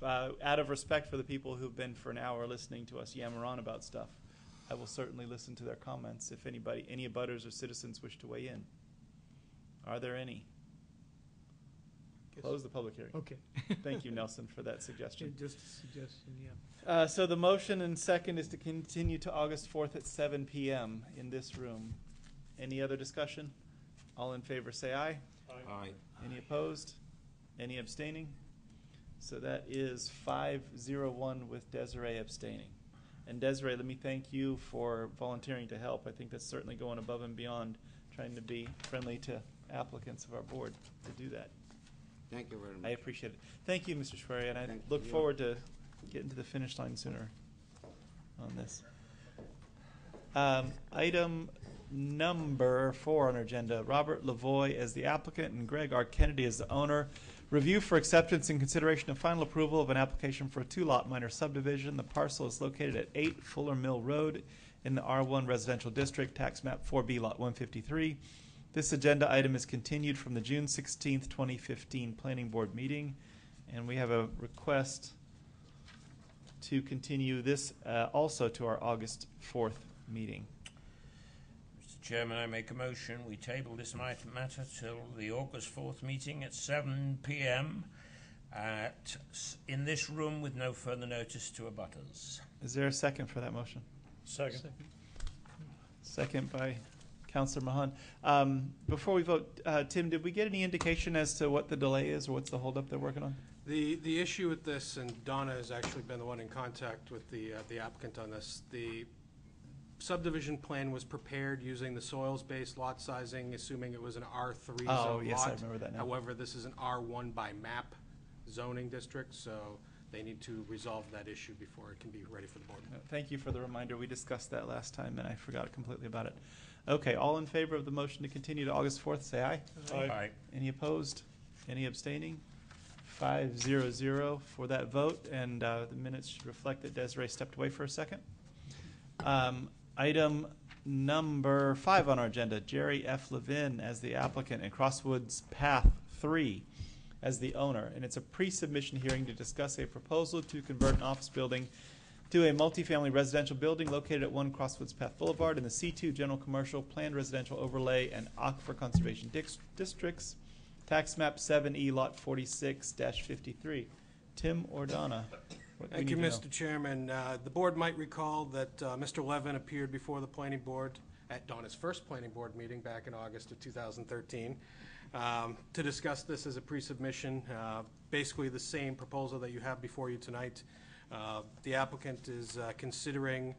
out of respect for the people who've been for an hour listening to us yammer on about stuff, I will certainly listen to their comments if any abutters or citizens wish to weigh in. Are there any? Close the public hearing. Okay. Thank you, Nelson, for that suggestion. Just a suggestion, yeah. So the motion and second is to continue to August 4th at 7 p.m. in this room. Any other discussion? All in favor say aye. Aye. Any opposed? Any abstaining? So that is 5-0-1 with Desiree abstaining. And Desiree, let me thank you for volunteering to help. I think that's certainly going above and beyond trying to be friendly to applicants of our board to do that. Thank you very much. I appreciate it. Thank you, Mr. Schwery, and I Thank look you. forward to getting to the finish line sooner on this. Item number 4 on our agenda, Robert Lavoie as the applicant and Greg R. Kennedy as the owner. Review for acceptance and consideration of final approval of an application for a 2-lot minor subdivision. The parcel is located at 8 Fuller Mill Road in the R1 Residential District, tax map 4B, lot 153. This agenda item is continued from the June 16th, 2015 Planning Board meeting, and we have a request to continue this also to our August 4th meeting. Mr. Chairman, I make a motion we table this matter till the August 4th meeting at 7 p.m. In this room with no further notice to abutters. Is there a second for that motion? Second. Second by Councilor Mahan. Before we vote, Tim, did we get any indication as to what the delay is or what's the holdup they're working on? The issue with this, and Donna has actually been the one in contact with the applicant on this, the subdivision plan was prepared using the soils-based lot sizing, assuming it was an R3 zone lot. Oh, yes, I remember that now. However, this is an R1 by map zoning district, so they need to resolve that issue before it can be ready for the board. Thank you for the reminder. We discussed that last time, and I forgot completely about it. Okay, all in favor of the motion to continue to August 4th, say aye. Aye. Any opposed? Any abstaining? 5-0-0 for that vote, and the minutes should reflect that Desiree stepped away for a second. Item number 5 on our agenda, Jerry F. Levin as the applicant and Crosswoods Path 3 as the owner. And it's a pre-submission hearing to discuss a proposal to convert an office building to a multifamily residential building located at 1 Crosswoods Path Boulevard in the C2 General Commercial Planned Residential Overlay and Aquifer Conservation Districts, tax map 7E, lot 46-53. Tim or Donna? What do we Thank you, need to know? Mr. Chairman. The board might recall that Mr. Levin appeared before the planning board at Donna's first planning board meeting back in August of 2013 to discuss this as a pre-submission, basically the same proposal that you have before you tonight. The applicant is considering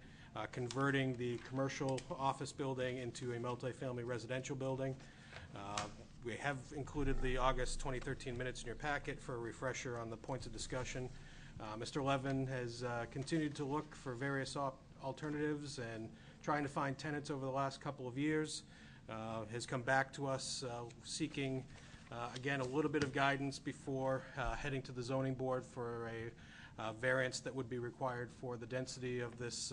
converting the commercial office building into a multifamily residential building. We have included the August 2013 minutes in your packet for a refresher on the points of discussion. Mr. Levin has continued to look for various alternatives and trying to find tenants over the last couple of years. Has come back to us seeking, again, a little bit of guidance before heading to the zoning board for a variance that would be required for the density of this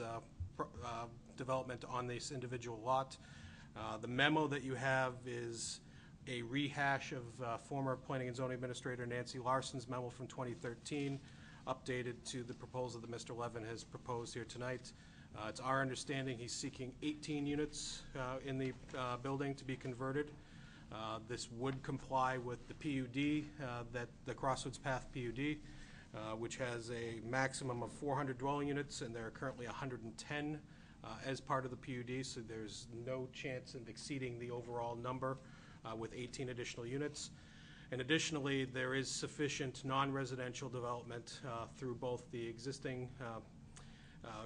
development on this individual lot. The memo that you have is a rehash of former Planning and Zoning Administrator Nancy Larson's memo from 2013, updated to the proposal that Mr. Levin has proposed here tonight. It's our understanding he's seeking 18 units in the building to be converted. This would comply with the PUD, that the Crosswoods Path PUD, which has a maximum of 400 dwelling units, and there are currently 110 as part of the PUD, so there's no chance of exceeding the overall number with 18 additional units. And additionally, there is sufficient non-residential development through both the existing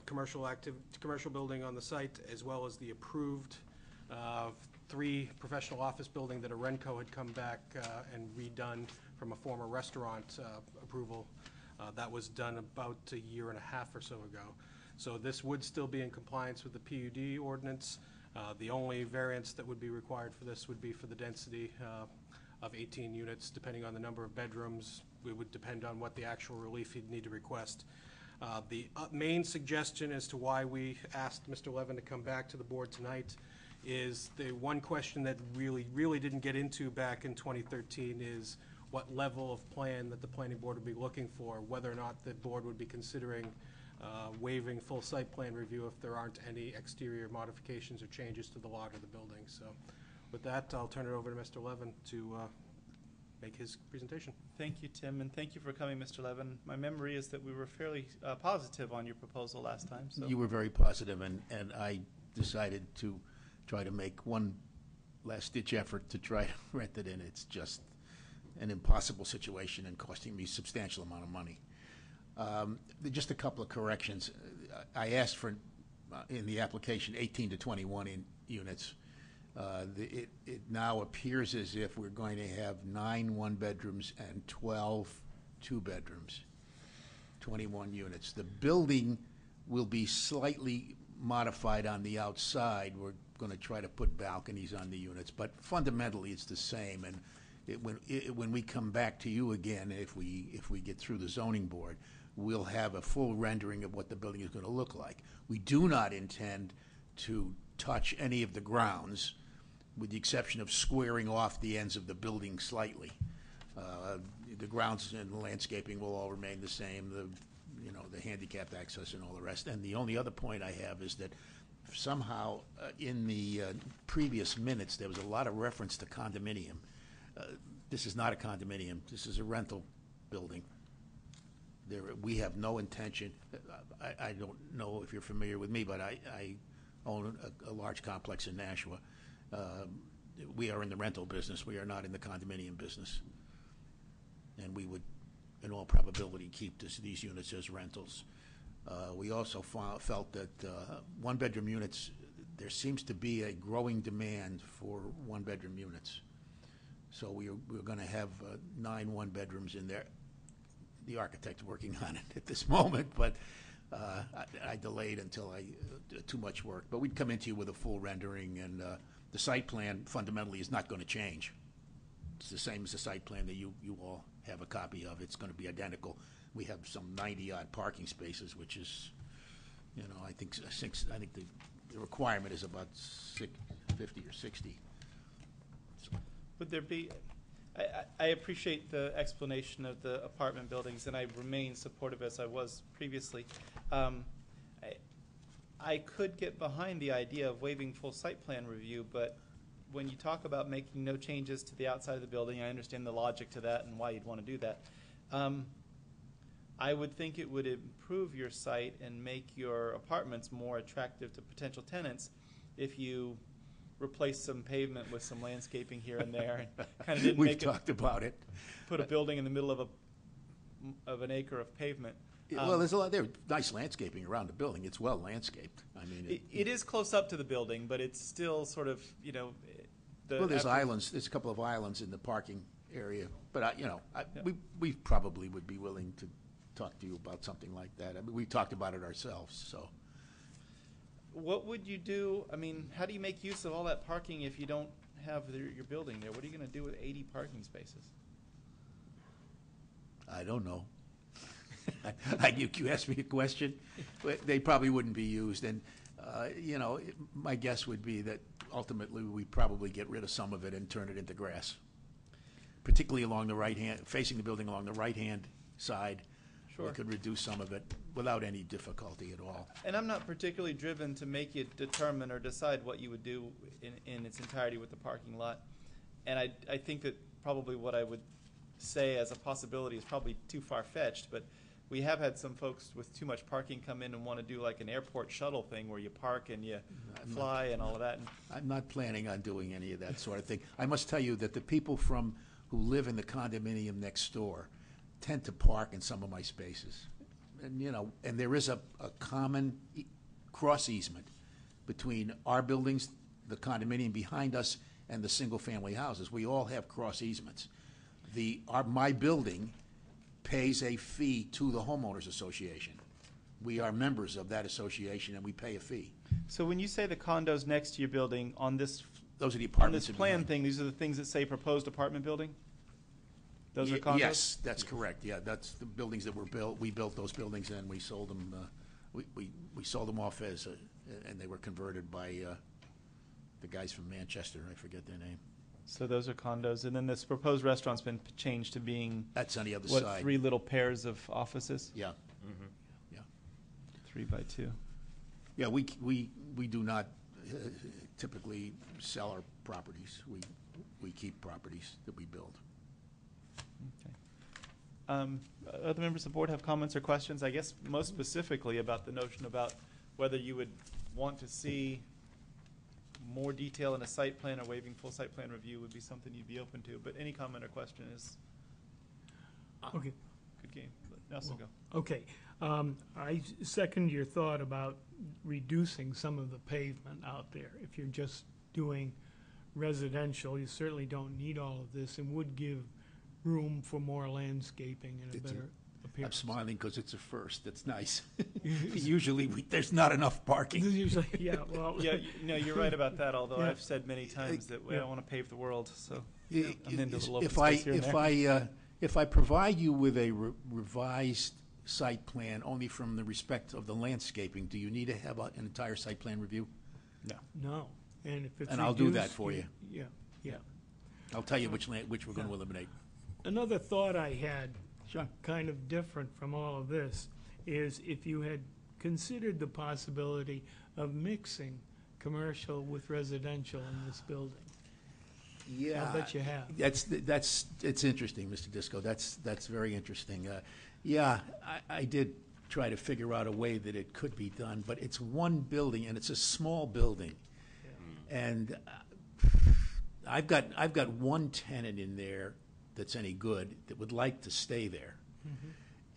commercial building on the site, as well as the approved 3 professional office building that Arenco had come back and redone from a former restaurant approval that was done about a year and a half or so ago. So this would still be in compliance with the PUD ordinance. The only variance that would be required for this would be for the density of 18 units, depending on the number of bedrooms. It would depend on what the actual relief you'd need to request. The main suggestion as to why we asked Mr. Levin to come back to the board tonight is the one question that really didn't get into back in 2013 is what level of plan that the planning board would be looking for, whether or not the board would be considering waiving full site plan review if there aren't any exterior modifications or changes to the lot or the building. So with that, I'll turn it over to Mr. Levin to make his presentation. Thank you, Tim, and thank you for coming, Mr. Levin. My memory is that we were fairly positive on your proposal last time. So You were very positive, and I decided to try to make one last-ditch effort to try to rent it in. It's just an impossible situation and costing me a substantial amount of money. Just a couple of corrections. I asked for, in the application, 18 to 21 units. It now appears as if we're going to have 9 one-bedrooms and 12 two-bedrooms, 21 units. The building will be slightly modified on the outside. We're going to try to put balconies on the units, but fundamentally it's the same. And when we come back to you again, if we get through the zoning board, we'll have a full rendering of what the building is going to look like. We do not intend to touch any of the grounds, with the exception of squaring off the ends of the building slightly. The grounds and the landscaping will all remain the same, the handicapped access and all the rest. And the only other point I have is that somehow in the previous minutes there was a lot of reference to condominium. This is not a condominium. This is a rental building. We have no intention. I don't know if you're familiar with me, but I own a large complex in Nashua. We are in the rental business. We are not in the condominium business. And we would, in all probability, keep these units as rentals. We also felt that one-bedroom units, there seems to be a growing demand for one-bedroom units. So we're going to have 9 one-bedrooms in there. The architect's working on it at this moment, but I delayed until too much work. But we'd come into you with a full rendering, and the site plan fundamentally is not going to change. It's the same as the site plan that you all have a copy of. It's going to be identical. We have some 90-odd parking spaces, which is, I think the requirement is about 50 or 60. So. would there be? I appreciate the explanation of the apartment buildings, and I remain supportive as I was previously. I could get behind the idea of waiving full site plan review, but when you talk about making no changes to the outside of the building, I understand the logic to that and why you'd want to do that. I would think it would improve your site and make your apartments more attractive to potential tenants if you replace some pavement with some landscaping here and there, and kind of didn't We've talked about it. Put a building in the middle of an acre of pavement. Well, there's nice landscaping around the building. It's well landscaped. I mean, it is close up to the building, but it's still sort of there's islands. There's a couple of islands in the parking area, but we probably would be willing to talk to you about something like that. I mean, we talked about it ourselves, so. What would you do? I mean, how do you make use of all that parking if you don't have your building there? What are you going to do with 80 parking spaces? I don't know. You asked me a question. They probably wouldn't be used, and my guess would be that ultimately we probably get rid of some of it and turn it into grass, particularly along the right hand, facing the building along the right hand side. Sure. We could reduce some of it without any difficulty at all. And I'm not particularly driven to make you determine or decide what you would do in its entirety with the parking lot. And I think that probably what I would say as a possibility is probably too far-fetched, but we have had some folks with too much parking come in and want to do like an airport shuttle thing where you park and you fly and all of that. I'm not planning on doing any of that sort of thing. I must tell you that the people who live in the condominium next door tend to park in some of my spaces. And there is a common cross easement between our buildings, the condominium behind us, and the single-family houses. We all have cross easements. My building pays a fee to the homeowners association. we are members of that association, and we pay a fee. So when you say the condos next to your building on this Those are the on apartments. this in plan behind. thing, these are the things that say proposed apartment building? Those are condos? Yes, that's correct. Yeah, that's the buildings that were built. We built those buildings and we sold them. We sold them off as, and they were converted by the guys from Manchester. I forget their name. So those are condos, and then this proposed restaurant's been changed to being, That's on the other what, side. 3 little pairs of offices? Yeah, 3 by 2. yeah. We do not typically sell our properties. We keep properties that we build. Okay. Other members of the board have comments or questions? I guess most specifically about the notion about whether you would want to see more detail in a site plan or waiving full site plan review would be something you'd be open to. But any comment or question is Okay. good game. Nelson, go. Okay, I second your thought about reducing some of the pavement out there. If you're just doing residential, you certainly don't need all of this and would give room for more landscaping and a It's better I'm appearance. smiling because it's a first. It's nice. Usually, there's not enough parking. Usually, yeah, well. Yeah, no, you're right about that, although Yeah. I've said many times that we don't want to pave the world, so I- I'm into the open If I, space here and if there. if I provide you with a revised site plan only from the respect of the landscaping, do you need to have an entire site plan review? No, and if it's And I'll do that reduced, for you. Yeah, yeah. I'll tell you which we're going to eliminate. Another thought I had, Sure. kind of different from all of this, is if you had considered the possibility of mixing commercial with residential in this building. Yeah. I'll bet you have. It's interesting, Mr. Disco. That's very interesting. Yeah, I did try to figure out a way that it could be done, but it's one building and it's a small building, and I've got one tenant in there that's any good that would like to stay there,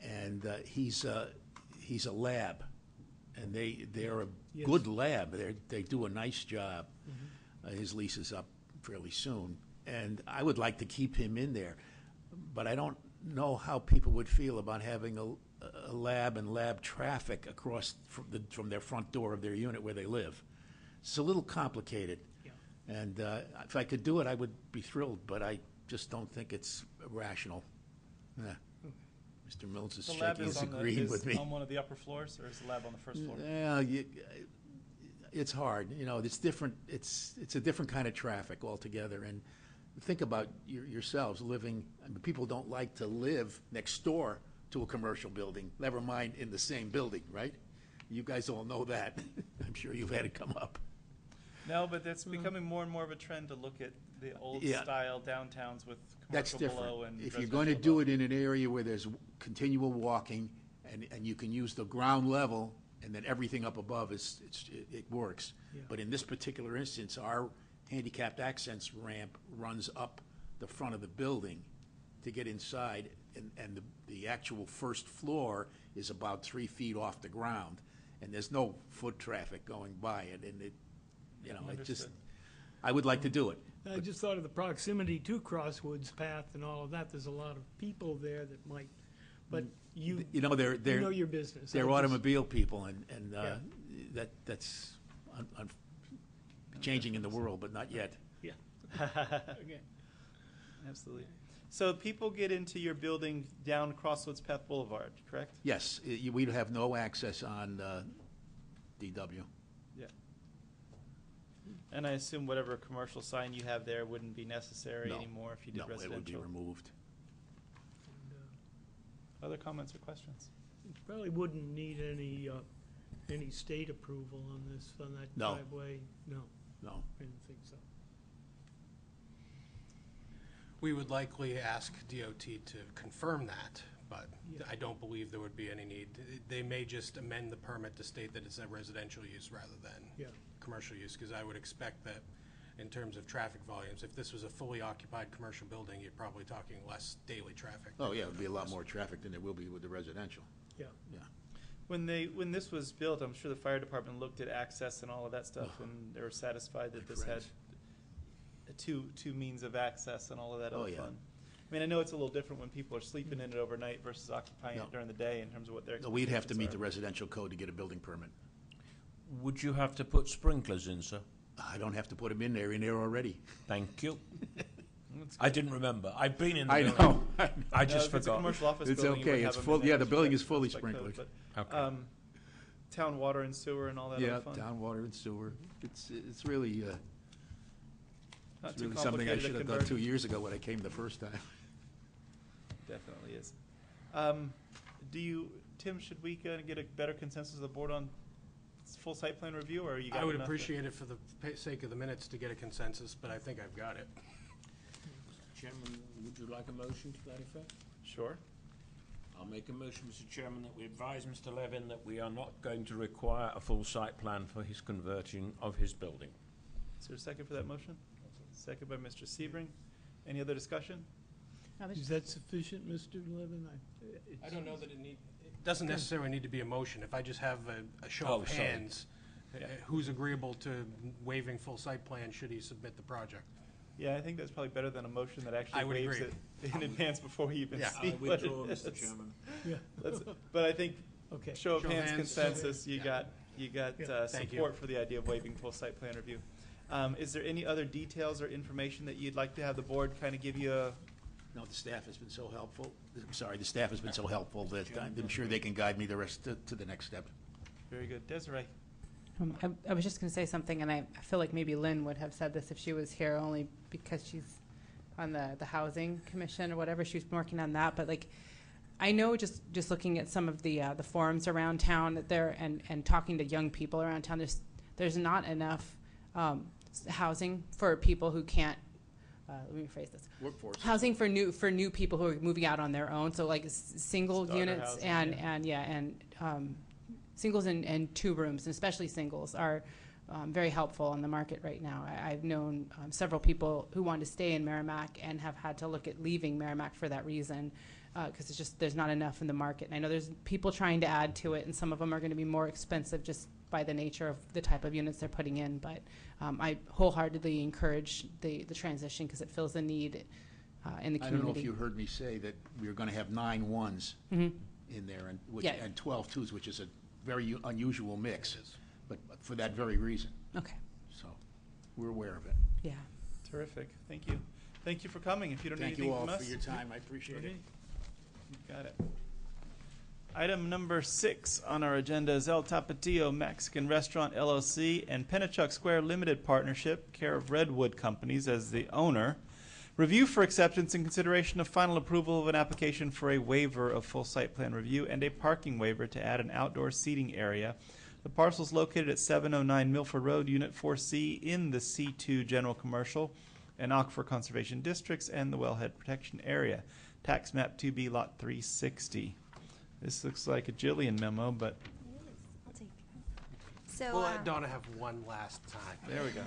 and he's a lab, and they're a Yes. good lab. They do a nice job. His lease is up fairly soon, and I would like to keep him in there, but I don't know how people would feel about having a lab and lab traffic across from their front door of their unit where they live. It's a little complicated, Yeah. and if I could do it, I would be thrilled, but I just don't think it's rational. Yeah. Mr. Mills is The lab shaking, is he's on, agreeing with me. on one of the upper floors, or is the lab on the first floor? Yeah, it's hard. It's different. It's a different kind of traffic altogether. And think about yourselves living. I mean, people don't like to live next door to a commercial building. Never mind in the same building, right? You guys all know that. I'm sure you've had it come up. No, but that's becoming more and more of a trend to look at the old Yeah. style downtowns with That's commercial different. below and If you're going to residential do above. it in an area where there's continual walking, and you can use the ground level, and then everything up above it works. Yeah. But in this particular instance, our handicapped access ramp runs up the front of the building to get inside, and the actual first floor is about 3 feet off the ground, and there's no foot traffic going by it, and it just, Understood. I would like to do it. I just thought of the proximity to Crosswoods Path and all of that. There's a lot of people there that might, but you They're you know your business. They're I just- automobile people, and Yeah. that's changing in the world, but not yet. Yeah. Okay. Absolutely. So people get into your building down Crosswoods Path Boulevard, correct? Yes, we'd have no access on DW. Yeah. And I assume whatever commercial sign you have there wouldn't be necessary No. anymore if you did No, it would be residential. removed. Other comments or questions? You probably wouldn't need any state approval on this, on that No. driveway. No, No. I didn't think so. We would likely ask DOT to confirm that, but Yeah. I don't believe there would be any need. They may just amend the permit to state that it's a residential use rather than Yeah. commercial use, because I would expect that in terms of traffic volumes, if this was a fully occupied commercial building, you're probably talking less daily traffic. Oh, yeah, it'd be a lot more traffic than there will be with the residential. Yeah. Yeah. When this was built, I'm sure the fire department looked at access and all of that stuff, and they were satisfied that My this had friends. two means of access and all of that Oh, other yeah. fun. I mean, I know it's a little different when people are sleeping in it overnight versus occupying No. it during the day in terms of what their No, we'd have to meet the expectations residential code to get a building permit. Would you have to put sprinklers in, sir? I don't have to put them in there already. Thank you. I didn't remember. I've been in the I building. know. I No, just if it's a forgot. commercial office It's building, you would okay. have It's them full. in Yeah, there, the building that's is fully by code, sprinkled. but, Okay. town water and sewer and all that Yeah, other fun. town water and sewer. It's really, Not it's too really something I complicated to should have done convert. 2 years ago when I came the first time. Definitely is. Tim, should we get a better consensus of the board on full site plan review, or you got I would enough appreciate it for the sake of the minutes to get a consensus, but I think I've got it. Chairman, would you like a motion to that effect? Sure. I'll make a motion, Mr. Chairman, that we advise Mr. Levin that we are not going to require a full site plan for his converting of his building. Is there a second for that motion? Second by Mr. Sebring. Any other discussion? Is that sufficient, Mr. Levin? I don't know that it doesn't necessarily need to be a motion. If I just have a show Oh, of sorry. hands, who's agreeable to waiving full site plan should he submit the project? Yeah, I think that's probably better than a motion that I actually would waives agree. it in advance before we even Yeah. see what it is. Yeah, But I think okay. show of Show of hands hands. consensus, you Yeah. got Thank you. support for the idea of waiving full site plan review. Is there any other details or information that you'd like to have the board kind of give you a? No, the staff has been so helpful. I'm sorry, the staff has been so helpful that I'm sure they can guide me the rest to the next step. Very good. Desiree? I was just going to say something, and I feel like maybe Lynn would have said this if she was here, only because she's on the housing commission or whatever. She's working on that, but like, I know just looking at some of the forums around town there and talking to young people around town, there's not enough housing for people who can't. Let me rephrase this. Workforce. Housing for new people who are moving out on their own. So like single Starter units housing, and singles and two rooms, and especially singles, are very helpful on the market right now. I've known several people who want to stay in Merrimack and have had to look at leaving Merrimack for that reason, because it's just there's not enough in the market. And I know there's people trying to add to it, and some of them are going to be more expensive just by the nature of the type of units they're putting in. But I wholeheartedly encourage the transition because it fills a need in the community. I don't know if you heard me say that we were going to have 9 ones Mhm. in there and Yeah. 12 twos, which is a very unusual mix, but for that very reason. Okay. So we're aware of it. Yeah. Terrific. Thank you. Thank you for coming. If you don't need Thank anything you all from us. for your time. I appreciate it. Got it. Item number 6 on our agenda is El Tapatio Mexican Restaurant LLC and Pennachuck Square Limited Partnership, care of Redwood Companies as the owner. Review for acceptance and consideration of final approval of an application for a waiver of full site plan review and a parking waiver to add an outdoor seating area. The parcel is located at 709 Milford Road, Unit 4C, in the C2 General Commercial and Aquifer Conservation Districts and the Wellhead Protection Area. Tax map 2B, lot 360. This looks like a Jillian memo, but I'll take it. So, We'll let Donna have one last time. there we go.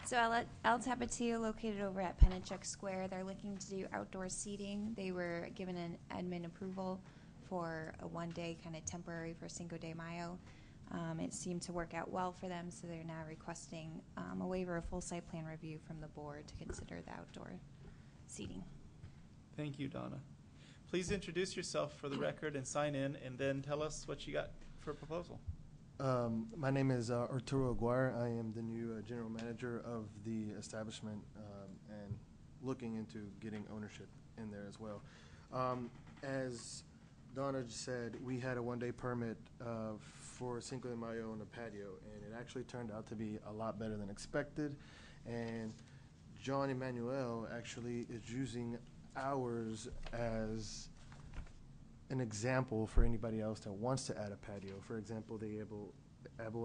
So El Tapatio, located over at Pennachuck Square, they're looking to do outdoor seating. They were given an admin approval for a one-day kind of temporary for Cinco de Mayo. It seemed to work out well for them, so they're now requesting a waiver of full site plan review from the board to consider the outdoor seating. Thank you, Donna. Please introduce yourself for the record and sign in, and then tell us what you got for a proposal. My name is Arturo Aguirre. I am the new general manager of the establishment and looking into getting ownership in there as well. As Donna just said, we had a one-day permit for Cinco de Mayo on the patio, and it actually turned out to be a lot better than expected. And John Emmanuel actually is using ours as an example for anybody else that wants to add a patio. For example, the Abel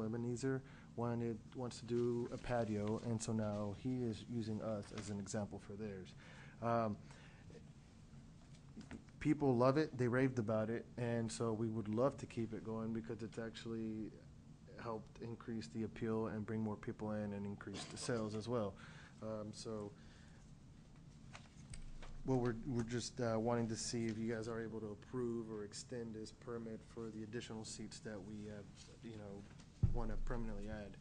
Ebenezer wants to do a patio, and so now he is using us as an example for theirs. People love it, they raved about it, and so we would love to keep it going because it's actually helped increase the appeal and bring more people in and increase the sales as well. Well, we're just wanting to see if you guys are able to approve or extend this permit for the additional seats that we, want to permanently add.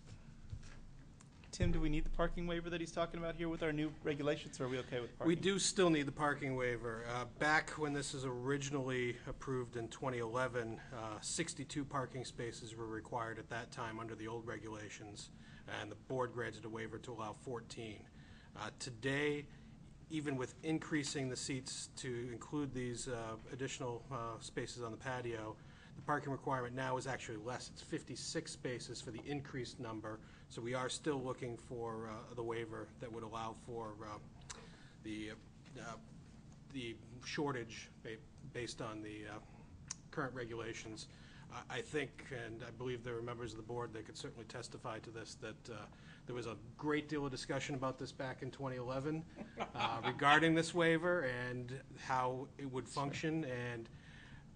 Tim, do we need the parking waiver that he's talking about here with our new regulations, or are we okay with parking? We do still need the parking waiver. Back when this was originally approved in 2011, 62 parking spaces were required at that time under the old regulations, and the board granted a waiver to allow 14. Today, even with increasing the seats to include these additional spaces on the patio, the parking requirement now is actually less. It's 56 spaces for the increased number. So we are still looking for the waiver that would allow for the shortage based on the current regulations. I think, and I believe there are members of the board that could certainly testify to this, that there was a great deal of discussion about this back in 2011 regarding this waiver and how it would function. And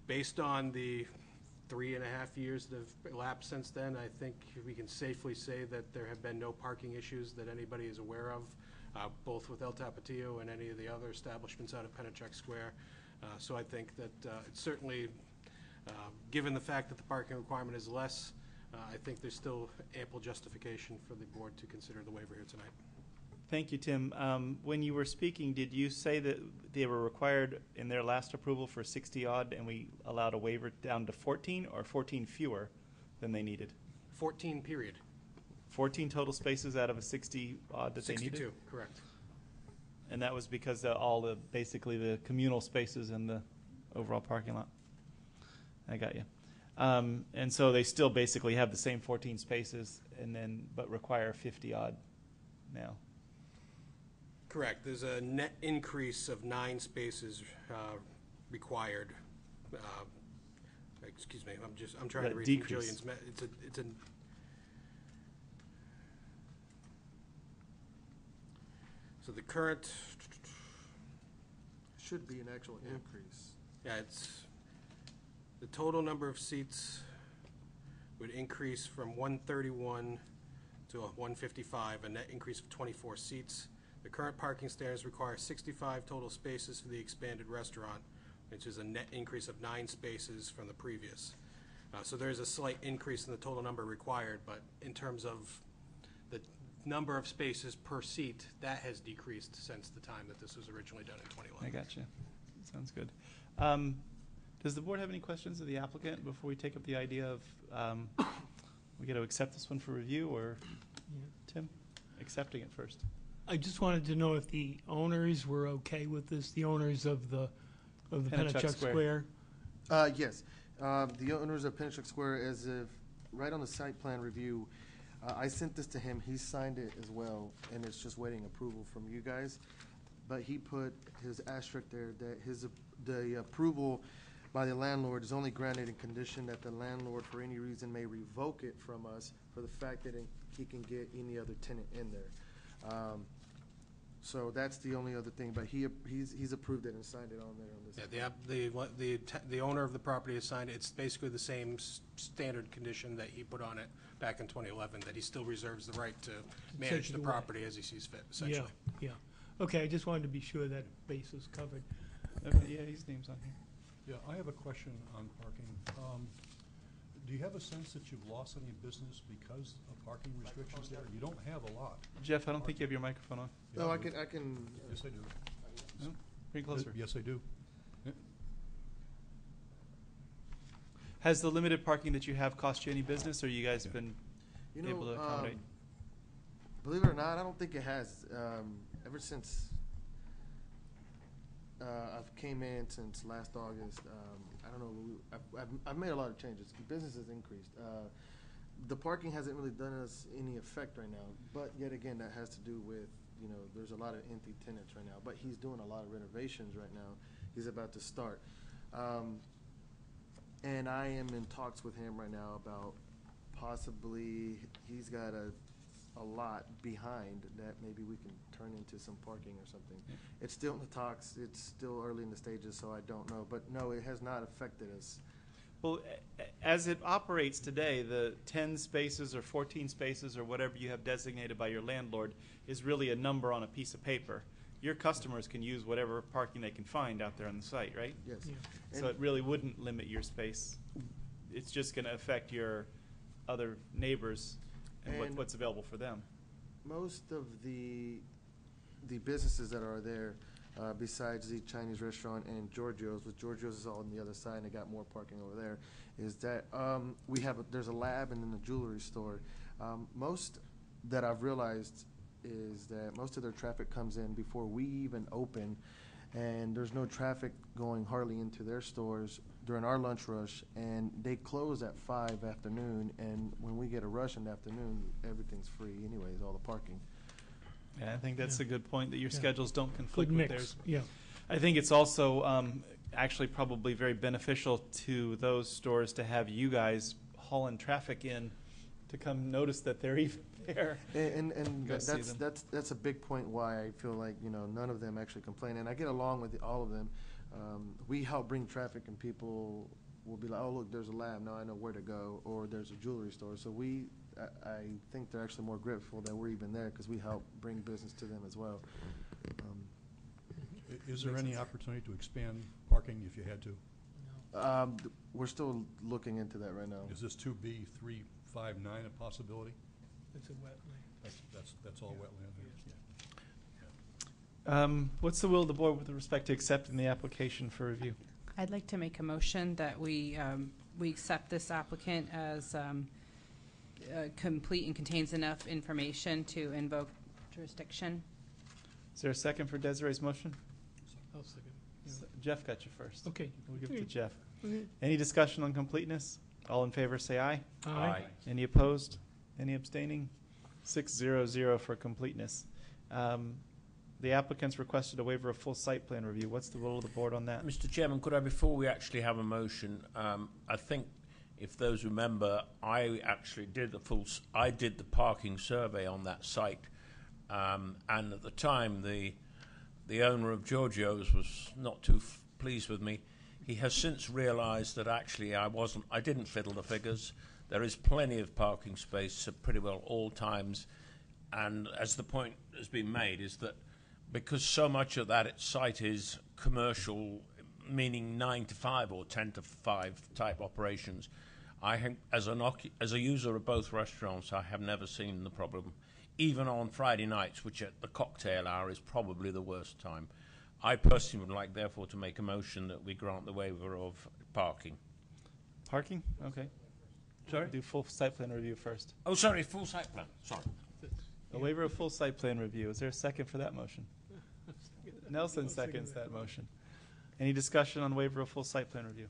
based on the 3.5 years that have elapsed since then, I think we can safely say that there have been no parking issues that anybody is aware of, both with El Tapatio and any of the other establishments out of Pennachuck Square. So I think that it's certainly, given the fact that the parking requirement is less, I think there's still ample justification for the board to consider the waiver here tonight. Thank you, Tim. When you were speaking, did you say that they were required in their last approval for 60 odd and we allowed a waiver down to 14, or 14 fewer than they needed? 14 period. 14 total spaces out of a 60 odd that they needed? 62, correct. And that was because all the, basically the communal spaces in the overall parking lot? I got you. And so they still basically have the same 14 spaces and then, but require 50 odd now? Correct. There's a net increase of 9 spaces required. Excuse me. I'm trying to read from Jillian's. It's a. So the current Should be an actual increase. Yeah, it's the total number of seats would increase from 131 to 155, a net increase of 24 seats. The current parking standards require 65 total spaces for the expanded restaurant, which is a net increase of 9 spaces from the previous. So there's a slight increase in the total number required, but in terms of the number of spaces per seat, that has decreased since the time that this was originally done in 2011. I got you. Sounds good. Does the board have any questions of the applicant before we take up the idea of we got to accept this one for review, or Tim? Accepting it first. I just wanted to know if the owners were okay with this, the owners of the Pennachuck Square. Yes. The owners of Pennachuck Square, as if right on the site plan review, I sent this to him. He signed it as well, and it's just waiting approval from you guys. But he put his asterisk there that the approval by the landlord is only granted in condition that the landlord, for any reason, may revoke it from us for the fact that he can get any other tenant in there. So that's the only other thing, but he's approved it and signed it on there on this. Yeah, the owner of the property has signed it. It's basically the same standard condition that he put on it back in 2011, that he still reserves the right to manage the property as he sees fit, essentially. Yeah. Okay, I just wanted to be sure that base is covered. Okay, yeah, his name's on here. Yeah, I have a question on parking. Do you have a sense that you've lost any business because of parking restrictions there? You don't have a lot. Jeff, I don't think you have your microphone on. No, Yeah, I can. Yes, I do. No? Bring it closer. Yes, I do. Yeah. Has the limited parking that you have cost you any business, or you guys been able to accommodate? Believe it or not, I don't think it has. Ever since I've came in since last August, I don't know. I've made a lot of changes. Business has increased. The parking hasn't really done us any effect right now. But yet again, that has to do with, there's a lot of empty tenants right now. But he's doing a lot of renovations right now. He's about to start. And I am in talks with him right now about possibly he's got a lot behind that maybe we can turn into some parking or something. Yeah. It's still in the talks. It's still early in the stages, so I don't know. But no, it has not affected us. Well, as it operates today, the 10 spaces or 14 spaces or whatever you have designated by your landlord is really a number on a piece of paper. Your customers can use whatever parking they can find out there on the site, right? Yes. So it really wouldn't limit your space. It's just going to affect your other neighbors and what's available for them. most of the businesses that are there, besides the Chinese restaurant and Giorgio's, with Giorgio's is all on the other side, and they got more parking over there, is that there's a lab and then a jewelry store. Most that I've realized is that most of their traffic comes in before we even open, and there's no traffic going hardly into their stores during our lunch rush, and they close at 5 afternoon, and when we get a rush in the afternoon, everything's free anyways, all the parking. Yeah, I think that's Yeah. a good point, that your Yeah. schedules don't conflict Good with mix, theirs. yeah. I think it's also actually probably very beneficial to those stores to have you guys hauling traffic in to come notice that they're even there. And Go see that's a big point why I feel like, none of them actually complain, and I get along with all of them. We help bring traffic, and people will be like, oh, look, there's a lab, now I know where to go, or there's a jewelry store. So I think they're actually more grateful that we're even there, because we help bring business to them as well. Is there any opportunity to expand parking if you had to? We're still looking into that right now. Is this 2B 359 a possibility? It's a wetland. That's all wetland there? What's the will of the board with respect to accepting the application for review? I'd like to make a motion that we accept this applicant as complete and contains enough information to invoke jurisdiction. Is there a second for Desiree's motion? I'll second. Jeff got you first. Okay. We'll give it to Okay. Jeff. Okay. Any discussion on completeness? All in favor, say aye. Aye. Any opposed? Any abstaining? 6-0-0 for completeness. The applicants requested a waiver of full site plan review. What's the will of the board on that? Mr. Chairman, could I, before we actually have a motion, I think if those remember, I actually did the parking survey on that site, and at the time the owner of Giorgio's was not too pleased with me. He has since realised that actually I didn't fiddle the figures. There is plenty of parking space at pretty well all times, and as the point has been made, is that because so much of that site is commercial, meaning 9 to 5 or 10 to 5 type operations, as a user of both restaurants, I have never seen the problem, even on Friday nights, which at the cocktail hour is probably the worst time. I personally would like, therefore, to make a motion that we grant the waiver of parking. Parking? Okay. Sorry? Do full site plan review first. Oh, sorry, full site plan. Sorry. A waiver of full site plan review. Is there a second for that motion? Nelson seconds that motion. Any discussion on waiver of full site plan review?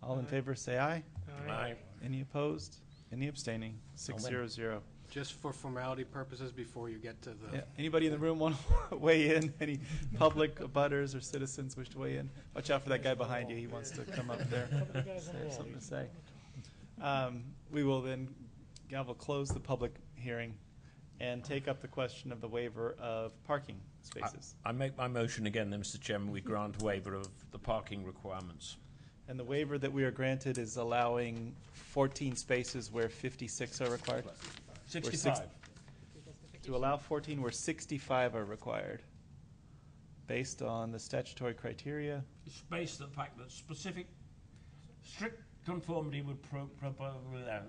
All in favor, say aye. Aye. Any opposed? Any abstaining? 6-0-0. Just for formality purposes, before you get to the... Yeah. Anybody in the room want to weigh in? Any public abutters or citizens wish to weigh in? Watch out for that guy behind you. He wants to come up there. Have something to say. We will then, gavel, close the public hearing and take up the question of the waiver of parking spaces. I make my motion again, then, Mr. Chairman. We grant waiver of the parking requirements. And the waiver that we are granted is allowing 14 spaces where 56 are required? 65. To allow 14 where 65 are required, based on the statutory criteria. It's based on the fact that strict conformity would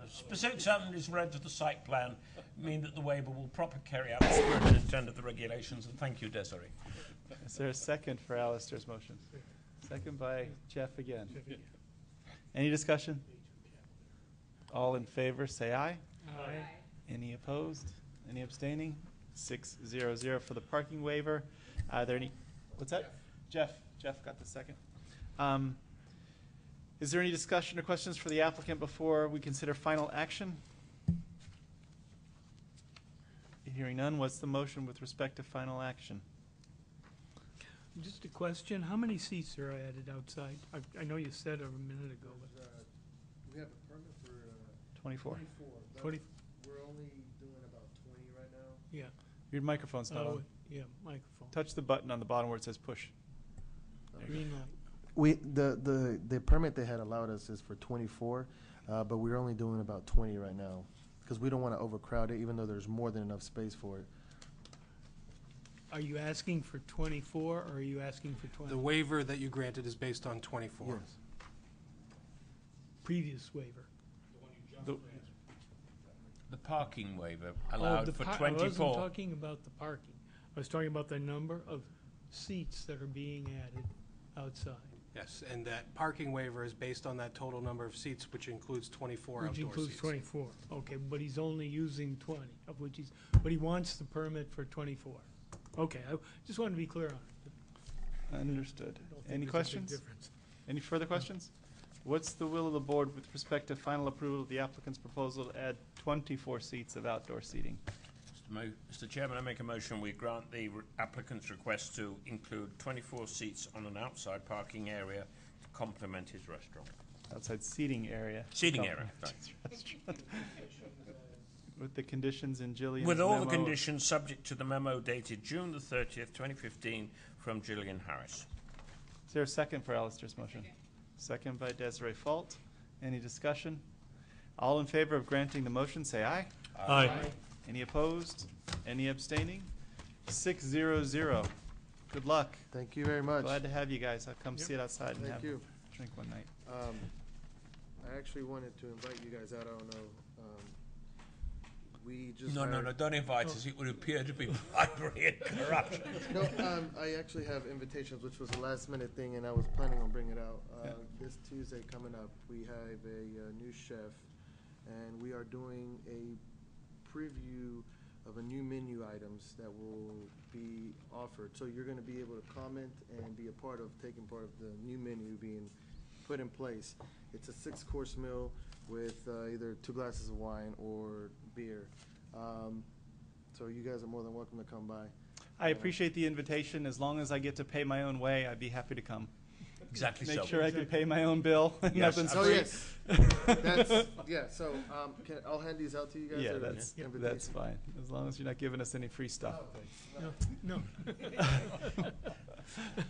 specific certainties read to the site plan mean that the waiver will properly carry out the spirit and intent of the regulations. And thank you, Desiree. Is there a second for Alistair's motion? Second by Jeff again. Any discussion? All in favor, say aye. Aye. Any opposed? Any abstaining? 6-0-0 for the parking waiver. Are there any? What's that? Jeff. Jeff got the second. Is there any discussion or questions for the applicant before we consider final action? Hearing none, what's the motion with respect to final action? Just a question, how many seats are added outside? I know you said it a minute ago, but We have a permit for 24. 20, We're only doing about 20 right now. yeah. Your microphone's not Oh, on. yeah, microphone. Touch the button on the bottom where it says push. Green light. The permit they had allowed us is for 24, but we're only doing about 20 right now, because we don't want to overcrowd it, even though there's more than enough space for it. Are you asking for 24, or are you asking for 20? The waiver that you granted is based on 24. Yes. Previous waiver. The parking waiver Oh, allowed the for par- I wasn't 24. talking about the parking. I was talking about the number of seats that are being added outside, Yes, and that parking waiver is based on that total number of seats, which includes 24 which outdoor includes seats. 24. Okay, but he's only using 20, of which but he wants the permit for 24. Okay, I just wanted to be clear on it. Understood. I don't think Any there's a big questions? difference. Any further questions? What's the will of the board with respect to final approval of the applicant's proposal to add 24 seats of outdoor seating? Mr. Chairman, I make a motion we grant the applicant's request to include 24 seats on an outside parking area to complement his restaurant. Outside seating area. Seating area, With the conditions in Jillian's With all the memo. conditions subject to the memo dated June the 30th, 2015, from Gillian Harris. Is there a second for Alistair's motion? Second by Desiree Fault. Any discussion? All in favor of granting the motion, say aye. Aye. Any opposed? Any abstaining? 6-0-0. Good luck. Thank you very much. Glad to have you guys. I'll come sit outside and Thank have you. a drink one night. I actually wanted to invite you guys out. I don't know. We just No, hired- don't invite us. It would appear to be bribery and corruption. No, I actually have invitations, which was a last minute thing, and I was planning on bringing it out. Yeah. This Tuesday coming up, we have a new chef, and we are doing a preview of a new menu items that will be offered. So you're gonna be able to comment and be taking part of the new menu being put in place. It's a 6-course meal with either 2 glasses of wine or beer. So you guys are more than welcome to come by. I appreciate the invitation. As long as I get to pay my own way, I'd be happy to come. Exactly Make so. sure I can pay my own bill. Yes, Nothing's Oh, free. yes. That's, yeah, so I'll hand these out to you guys. Yeah, or that's invitation? fine. As long as you're not giving us any free stuff. No.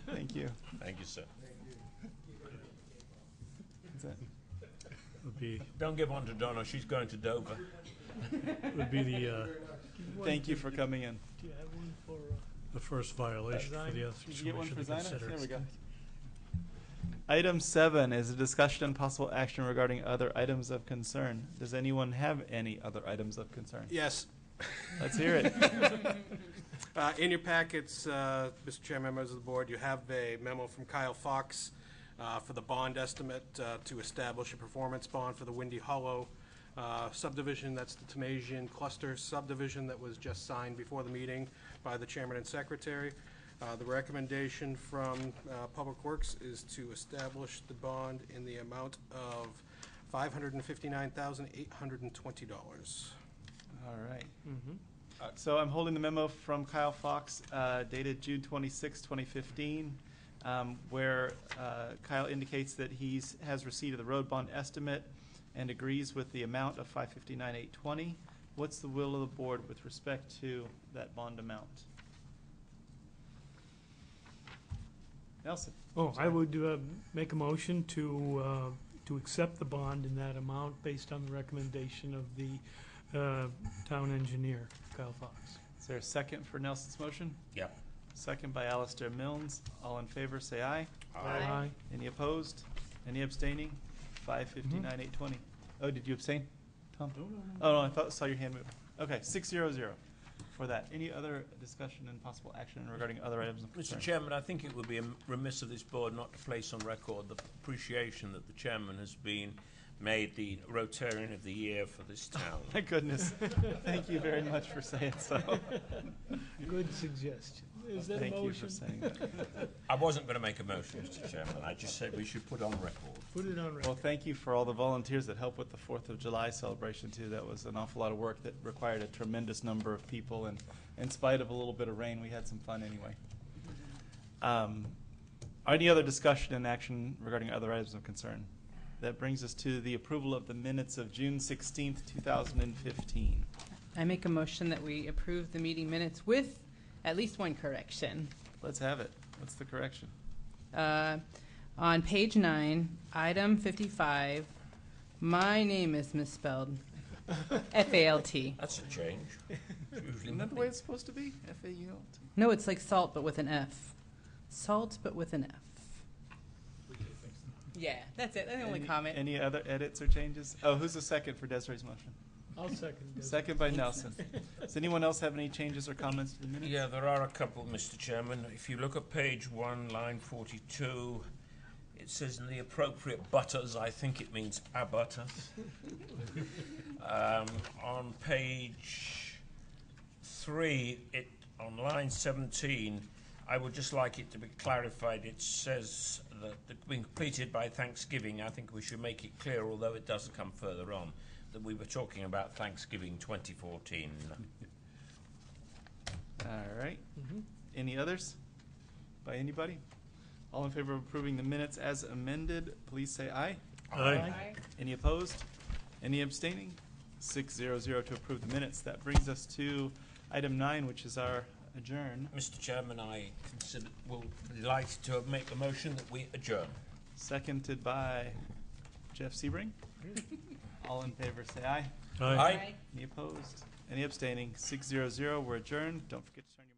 Thank you. Thank you, sir. That's it. Would be Don't give one to Donna. She's going to Dover. the Thank you for coming in. Do you have one for, The first violation for the other Did you get one for situation to Zina? consider. There we go. Item 7 is a discussion and possible action regarding other items of concern. Does anyone have any other items of concern? Yes. Let's hear it. In your packets, Mr. Chair, members of the board, you have a memo from Kyle Fox for the bond estimate to establish a performance bond for the Windy Hollow subdivision. That's the Tomasian Cluster subdivision that was just signed before the meeting by the chairman and secretary. The recommendation from Public Works is to establish the bond in the amount of $559,820. All right. mm-hmm. So I'm holding the memo from Kyle Fox dated June 26, 2015, where Kyle indicates that he has receipt of the road bond estimate and agrees with the amount of $559,820. What's the will of the board with respect to that bond amount? Nelson? Oh, I would make a motion to accept the bond in that amount based on the recommendation of the town engineer, Kyle Fox. Is there a second for Nelson's motion? Yeah. Second by Alistair Milnes. All in favor, say aye. Aye. Any opposed? Any abstaining? 559,820. Oh, did you abstain, Tom? No. Oh, no, I saw your hand move. Okay, 6-0-0 for that. Any other discussion and possible action regarding other items of concern? Mr. Chairman, I think it would be remiss of this board not to place on record the appreciation that the chairman has been made the Rotarian of the Year for this town. My goodness. Thank you very much for saying so. Good suggestion. Is that a Thank you motion? for saying that. I wasn't going to make a motion, Mr. Chairman. I just said we should put on record. Put it on record. Well, thank you for all the volunteers that helped with the 4th of July celebration, too. That was an awful lot of work that required a tremendous number of people, and in spite of a little bit of rain, we had some fun anyway. Any other discussion and action regarding other items of concern? That brings us to the approval of the minutes of June 16th, 2015. I make a motion that we approve the meeting minutes with at least one correction. Let's have it. What's the correction? On page 9, item 55, my name is misspelled. F-A-L-T. That's a change. Usually Isn't that the way it's supposed to be? F-A-U-L-T. No, it's like salt, but with an F. Salt, but with an F. Yeah, that's it. That's the only comment. Any other edits or changes? Oh, who's the second for Desiree's motion? I'll second this. Second by Nelson. Does anyone else have any changes or comments to the minutes? Yeah, there are a couple, Mr. Chairman. If you look at page 1, line 42, it says in the appropriate butters, I think it means abutters. On page 3, on line 17, I would just like it to be clarified. It says that being completed by Thanksgiving. I think we should make it clear, although it does come further on, that we were talking about Thanksgiving 2014. All right. Any others? By anybody? All in favor of approving the minutes as amended, please say aye. Aye. Any opposed? Any abstaining? 6-0-0 to approve the minutes. That brings us to item 9, which is our adjourn. Mr. Chairman, I will be delighted to make the motion that we adjourn. Seconded by Jeff Sebring. All in favor, say aye. Aye. Aye. Any opposed? Any abstaining? 6-0-0. We're adjourned. Don't forget to turn your